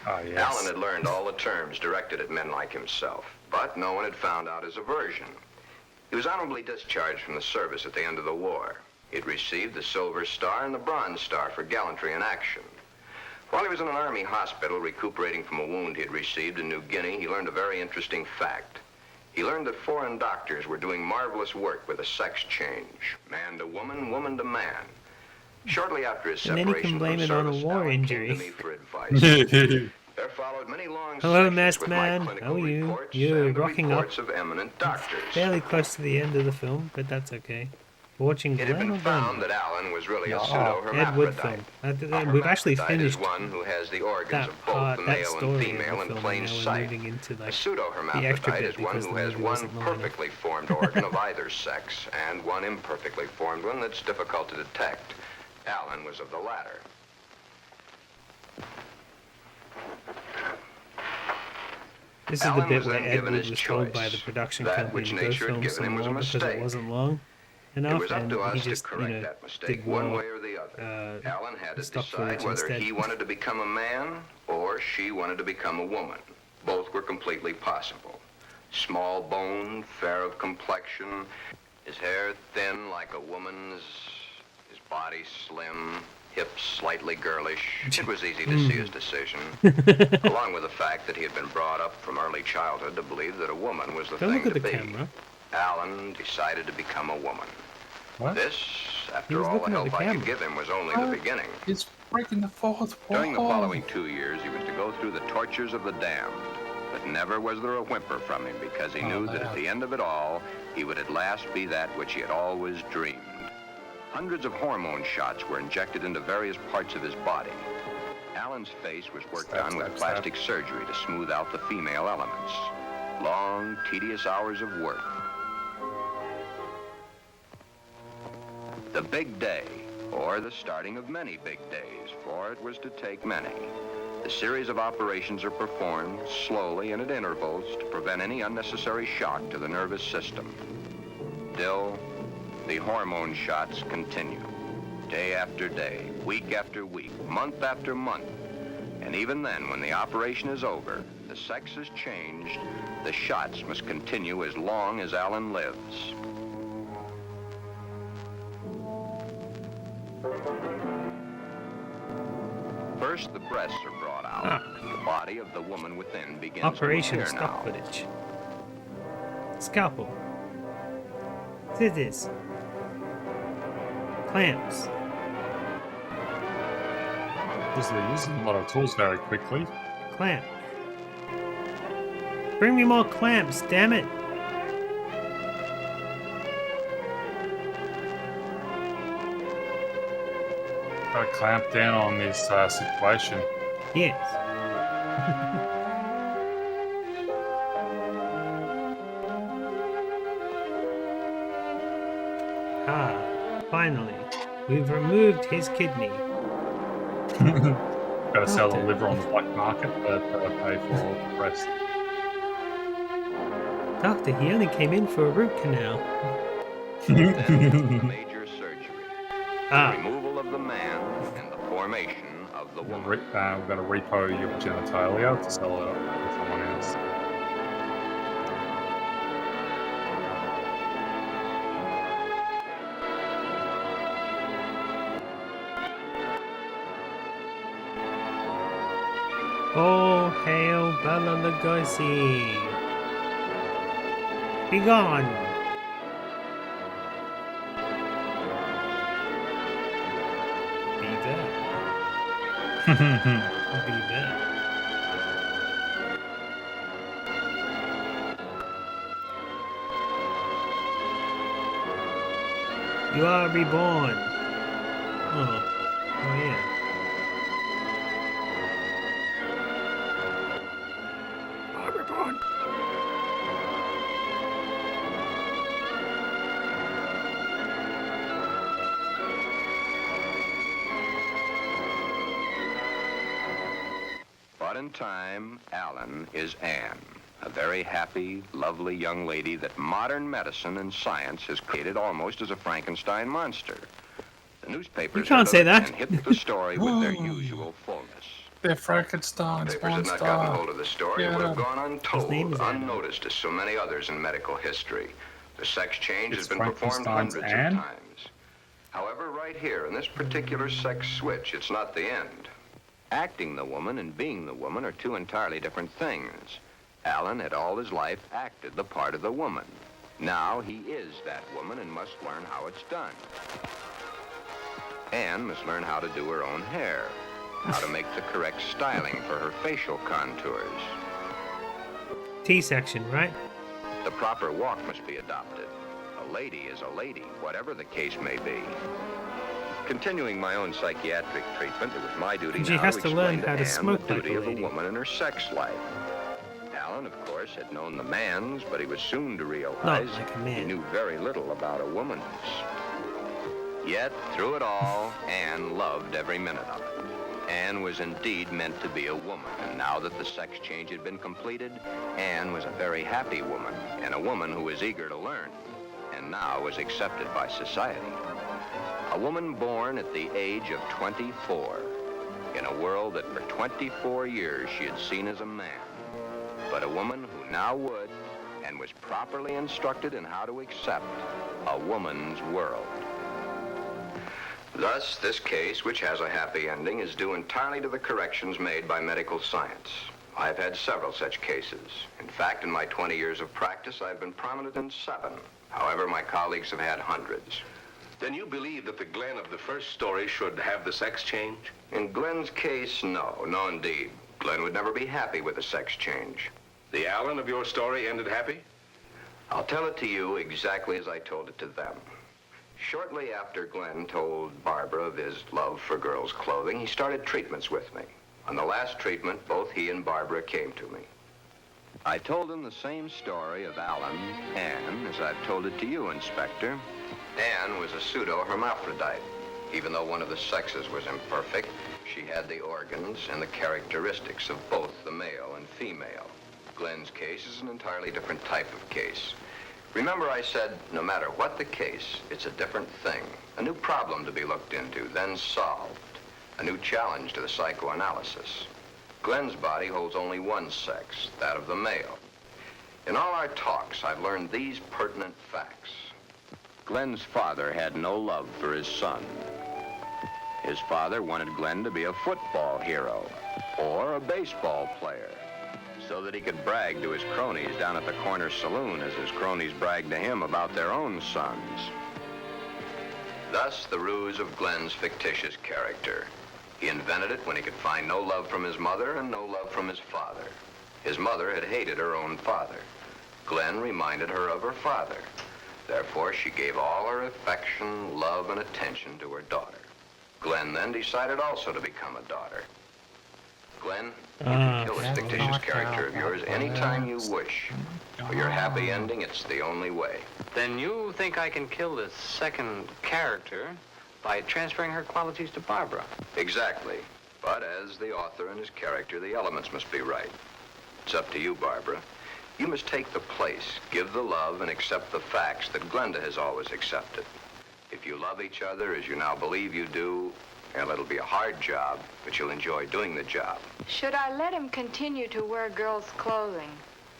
Oh, yes. Alan had learned all the terms directed at men like himself, but no one had found out his aversion. He was honorably discharged from the service at the end of the war. He'd received the Silver Star and the Bronze Star for gallantry in action. While he was in an army hospital recuperating from a wound he had received in New Guinea, he learned a very interesting fact. He learned that foreign doctors were doing marvelous work with a sex change, man to woman, woman to man. Shortly after his And then he can separation blame from it on a service, war Alan came to injury. me for advice. There followed many long Hello, sessions masked with my man. clinical How are you? reports You're and the rocking up. reports of eminent doctors. Fairly close to the end of the film, but that's okay. We're watching It had Glen been or found Glenda? that Alan was really a Ed Wood pseudo-hermaphrodite. film. We've actually finished is one who has the organs that of both part, the that male story and of female the in film, plain and now we're sight. moving into A like the extra pseudo-hermaphrodite bit is one because who the has movie one wasn't long enough. perfectly formed organ of either sex and one imperfectly formed one that's difficult to detect. Alan was of the latter. This is the Alan bit was where then Ed given Wood his was told by the choice. production That company which to go nature had film given him some was a more because it mistake. wasn't long enough, It was up and to he us to just, correct that mistake did one well, way or the other. Alan had to stock decide footage whether instead. he wanted to become a man or she wanted to become a woman. Both were completely possible. Small boned, fair of complexion, his hair thin like a woman's, his body slim, hips slightly girlish. It was easy to see his decision, along with the fact that he had been brought up from early childhood to believe that a woman was the Don't thing look at to the be. camera. Alan decided to become a woman. What? This, He after was all the looking at help the I could camera. give him, was only the beginning. It's breaking the fourth wall. During the following 2 years, he was to go through the tortures of the damned. But never was there a whimper from him because he knew that at the end of it all, he would at last be that which he had always dreamed. Hundreds of hormone shots were injected into various parts of his body. Alan's face was worked on with plastic surgery to smooth out the female elements. Long, tedious hours of work. The big day, or the starting of many big days, for it was to take many. The series of operations are performed slowly and at intervals to prevent any unnecessary shock to the nervous system. Still, the hormone shots continue, day after day, week after week, month after month. And even then, when the operation is over, the sex has changed, the shots must continue as long as Alan lives. First, the breasts are brought out. The body of the woman within begins Operation to appear stock now. footage. Scalpel. Scissors. Clamps. Because they're using a lot of tools very quickly. Clamp. Bring me more clamps, damn it! Gotta clamp down on this situation. Yes. Finally. We've removed his kidney. Gotta sell the liver on the black market, but pay for the breast. Doctor, he only came in for a root canal. Then the major surgery. Ah. The removal of the man and the formation of the woman. We've got to repo your genitalia to sell it to someone else. Oh, hail Bela Lugosi! Be gone! Be there. Be there. You are reborn. Oh yeah. Reborn. But in time, Alan is Anne, a very happy, lovely young lady that modern medicine and science has created almost as a Frankenstein monster. The newspapers You can't heard of say it that. and hit the story with their usual fullness. They're Frankenstein's Papers had not monster. gotten hold of the story. It Yeah. would have gone His name untold, is Adam. unnoticed as so many others in medical history. The sex change It's has been performed Frankenstein's hundreds Anne? of times. However, right here, in this particular sex switch, it's not the end. Acting the woman and being the woman are two entirely different things. Alan had all his life acted the part of the woman. Now he is that woman and must learn how it's done. Anne must learn how to do her own hair, how to make the correct styling for her facial contours. T-section, right? The proper walk must be adopted. A lady is a lady, whatever the case may be. Continuing my own psychiatric treatment, it was my duty And she now has to to explain learn to how to Anne smoke the like duty a of a lady. woman in her sex life. Alan, of course, had known the man's, but he was soon to realize like a man. he knew very little about a woman's. Yet, through it all, Anne loved every minute of it. Anne was indeed meant to be a woman, and now that the sex change had been completed, Anne was a very happy woman, and a woman who was eager to learn, and now was accepted by society. A woman born at the age of 24, in a world that for 24 years she had seen as a man, but a woman who now would, and was properly instructed in how to accept, a woman's world. Thus, this case, which has a happy ending, is due entirely to the corrections made by medical science. I've had several such cases. In fact, in my 20 years of practice, I've been prominent in 7. However, my colleagues have had hundreds. Then you believe that the Glen of the first story should have the sex change? In Glen's case, no. No, indeed. Glen would never be happy with a sex change. The Alan of your story ended happy? I'll tell it to you exactly as I told it to them. Shortly after Glen told Barbara of his love for girls' clothing, he started treatments with me. On the last treatment, both he and Barbara came to me. I told him the same story of Alan, Anne, as I've told it to you, Inspector. Anne was a pseudo-hermaphrodite. Even though one of the sexes was imperfect, she had the organs and the characteristics of both the male and female. Glen's case is an entirely different type of case. Remember I said, no matter what the case, it's a different thing. A new problem to be looked into, then solved. A new challenge to the psychoanalysis. Glen's body holds only one sex, that of the male. In all our talks, I've learned these pertinent facts. Glen's father had no love for his son. His father wanted Glen to be a football hero or a baseball player, so that he could brag to his cronies down at the corner saloon as his cronies bragged to him about their own sons. Thus, the ruse of Glen's fictitious character. He invented it when he could find no love from his mother and no love from his father. His mother had hated her own father. Glen reminded her of her father. Therefore, she gave all her affection, love, and attention to her daughter. Glen then decided also to become a daughter. Glen, you can kill this fictitious character of yours anytime you wish. For your happy ending, it's the only way. Then you think I can kill this second character by transferring her qualities to Barbara? Exactly. But as the author and his character, the elements must be right. It's up to you, Barbara. You must take the place, give the love, and accept the facts that Glenda has always accepted. If you love each other as you now believe you do, well, it'll be a hard job, but you'll enjoy doing the job. Should I let him continue to wear girls' clothing?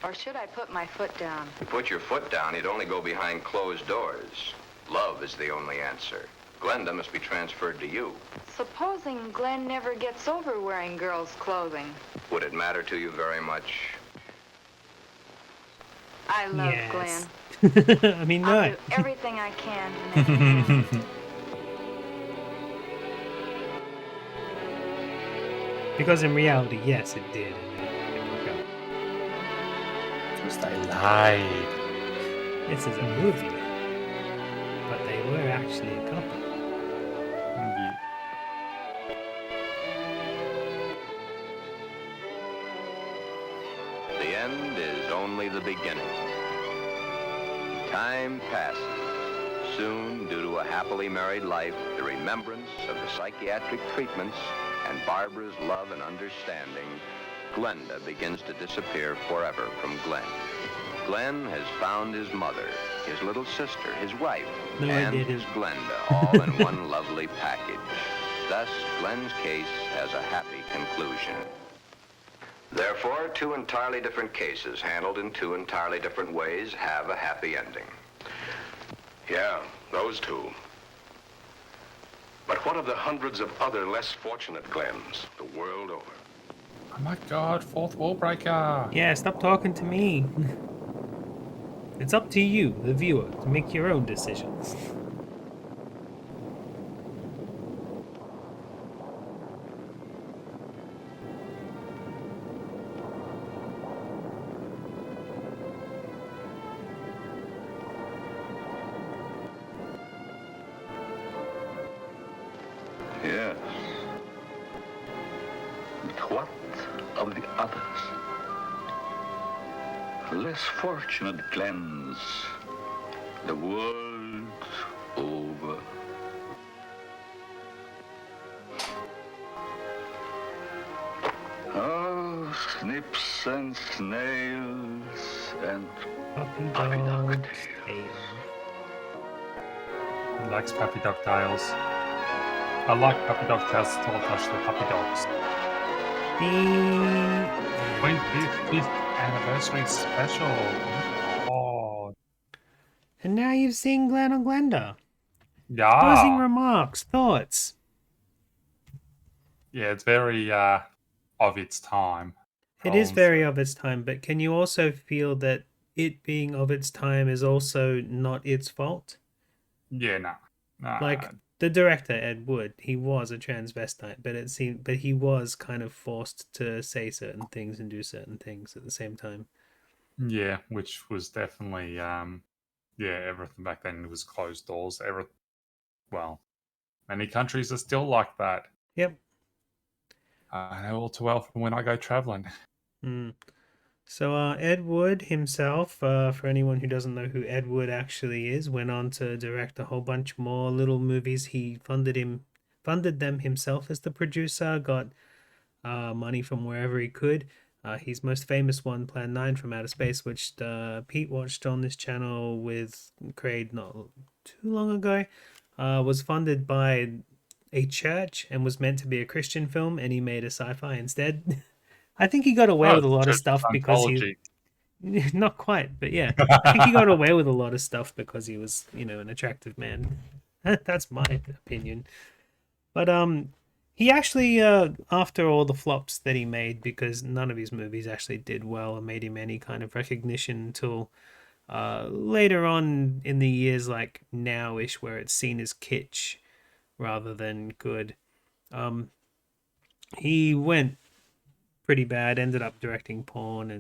Or should I put my foot down? If you put your foot down, you'd only go behind closed doors. Love is the only answer. Glenda must be transferred to you. Supposing Glen never gets over wearing girls' clothing. Would it matter to you very much? I love Yes. Glen. I mean, I'll no. do everything I can to make him happy. Because in reality, yes, it did. And it didn't work out. Because they lied. This is a movie. But they were actually a couple. The end is only the beginning. Time passes. Soon, due to a happily married life, the remembrance of the psychiatric treatments, and Barbara's love and understanding, Glenda begins to disappear forever from Glen. Glen has found his mother, his little sister, his wife, No, I and didn't. his Glenda, all in one lovely package. Thus, Glen's case has a happy conclusion. Therefore, two entirely different cases, handled in two entirely different ways, have a happy ending. Yeah, those two. But what of the hundreds of other less fortunate Glens the world over? Oh my god, fourth wall breaker. Yeah, stop talking to me. It's up to you, the viewer, to make your own decisions. what of the others? Less fortunate Glens, the world over. Oh, snips and snails and puppy dog tails. He likes puppy dog tails. I like puppy dog tails till I touch the puppy dogs. 25th anniversary special. Oh, And now you've seen Glen and Glenda. yeah. Closing remarks, thoughts. Yeah, it's very of its time. It is very of its time, but can you also feel that it being of its time is also not its fault? Yeah, no. Like the director Ed Wood, he was a transvestite, but he was kind of forced to say certain things and do certain things at the same time. Yeah, which was definitely everything back then was closed doors. Well, many countries are still like that. Yep. I know all too well from when I go traveling. So Ed Wood himself, for anyone who doesn't know who Ed Wood actually is, went on to direct a whole bunch more little movies. He funded them himself as the producer, got money from wherever he could. His most famous one, Plan 9 from Outer Space, which Pete watched on this channel with Craig not too long ago, was funded by a church and was meant to be a Christian film, and he made a sci-fi instead. I think he got away with a lot of stuff because he... Not quite, but yeah. I think he got away with a lot of stuff because he was, an attractive man. That's my opinion. But he actually, after all the flops that he made, because none of his movies actually did well or made him any kind of recognition until later on in the years, like now-ish, where it's seen as kitsch rather than good. He went pretty bad, ended up directing porn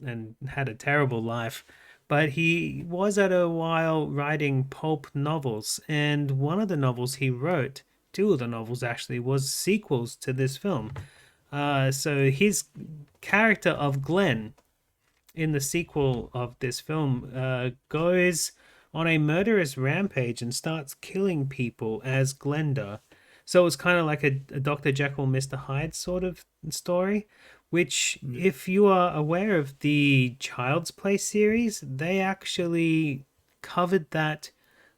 and had a terrible life. But he was at a while writing pulp novels, and one of the novels he wrote, two of the novels actually, was sequels to this film. So his character of Glen in the sequel of this film goes on a murderous rampage and starts killing people as Glenda. So it's kind of like a Dr. Jekyll, Mr. Hyde sort of story, which, if you are aware of the Child's Play series, they actually covered that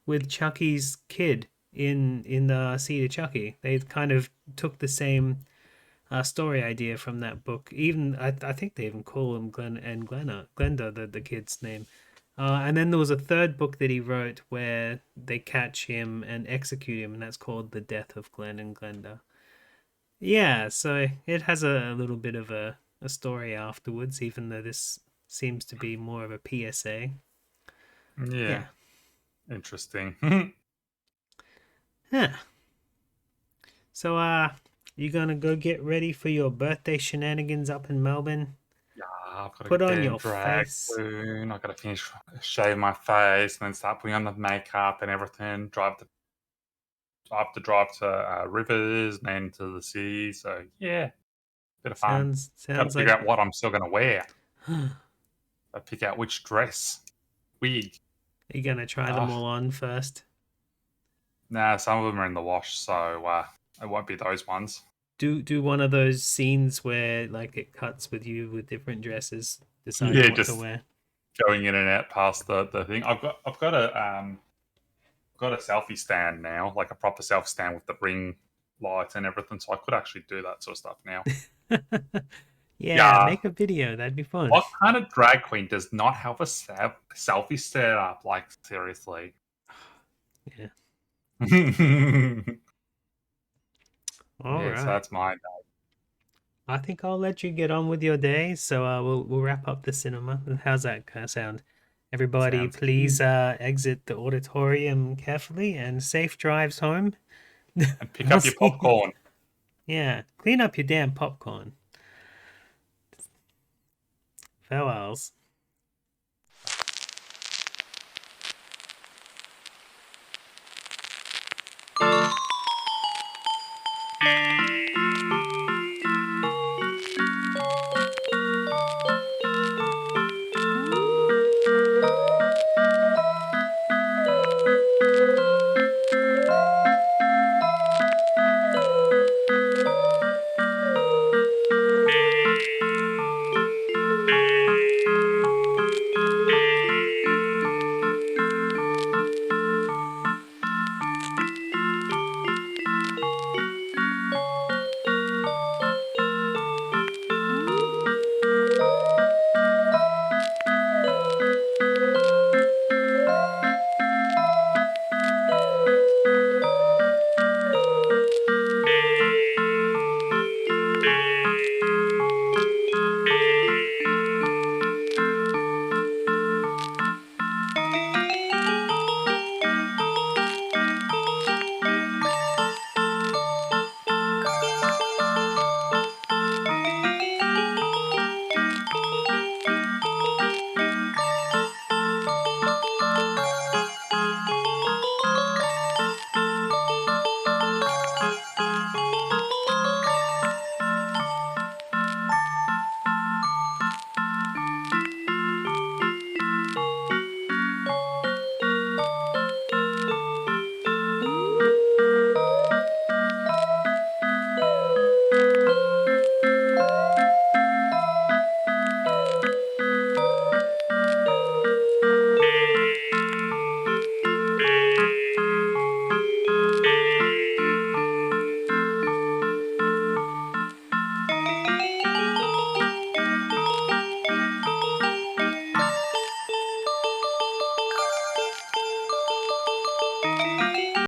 with Chucky's kid in the Seed of Chucky. They kind of took the same story idea from that book. Even I think they even call him Glen and Glenda, the kid's name. And then there was a third book that he wrote where they catch him and execute him, and that's called The Death of Glen and Glenda. Yeah, so it has a little bit of a story afterwards, even though this seems to be more of a PSA. Yeah. Interesting. Huh. So, you gonna go get ready for your birthday shenanigans up in Melbourne? Yeah, I've got to Put get on there your and drag face. soon. I've got to finish shave my face and then start putting on the makeup and everything. I have to drive to rivers and then to the sea. So yeah, bit of fun. Got to Sounds figure like... out what I'm still going to wear. I pick out which dress, wig. Are you gonna try them all on first? Nah, some of them are in the wash, so it won't be those ones. Do one of those scenes where like it cuts with you with different dresses, deciding what to wear. Going in and out past the thing. I've got a selfie stand now, like a proper selfie stand with the ring lights and everything. So I could actually do that sort of stuff now. Yeah, make a video. That'd be fun. What kind of drag queen does not have a selfie set up? Like, seriously. Yeah. All right. So that's my day. I think I'll let you get on with your day. So we'll wrap up the cinema. How's that kind of sound? Everybody, Sounds please exit the auditorium carefully and safe drives home. And pick up your popcorn. Yeah, clean up your damn popcorn. Farewells.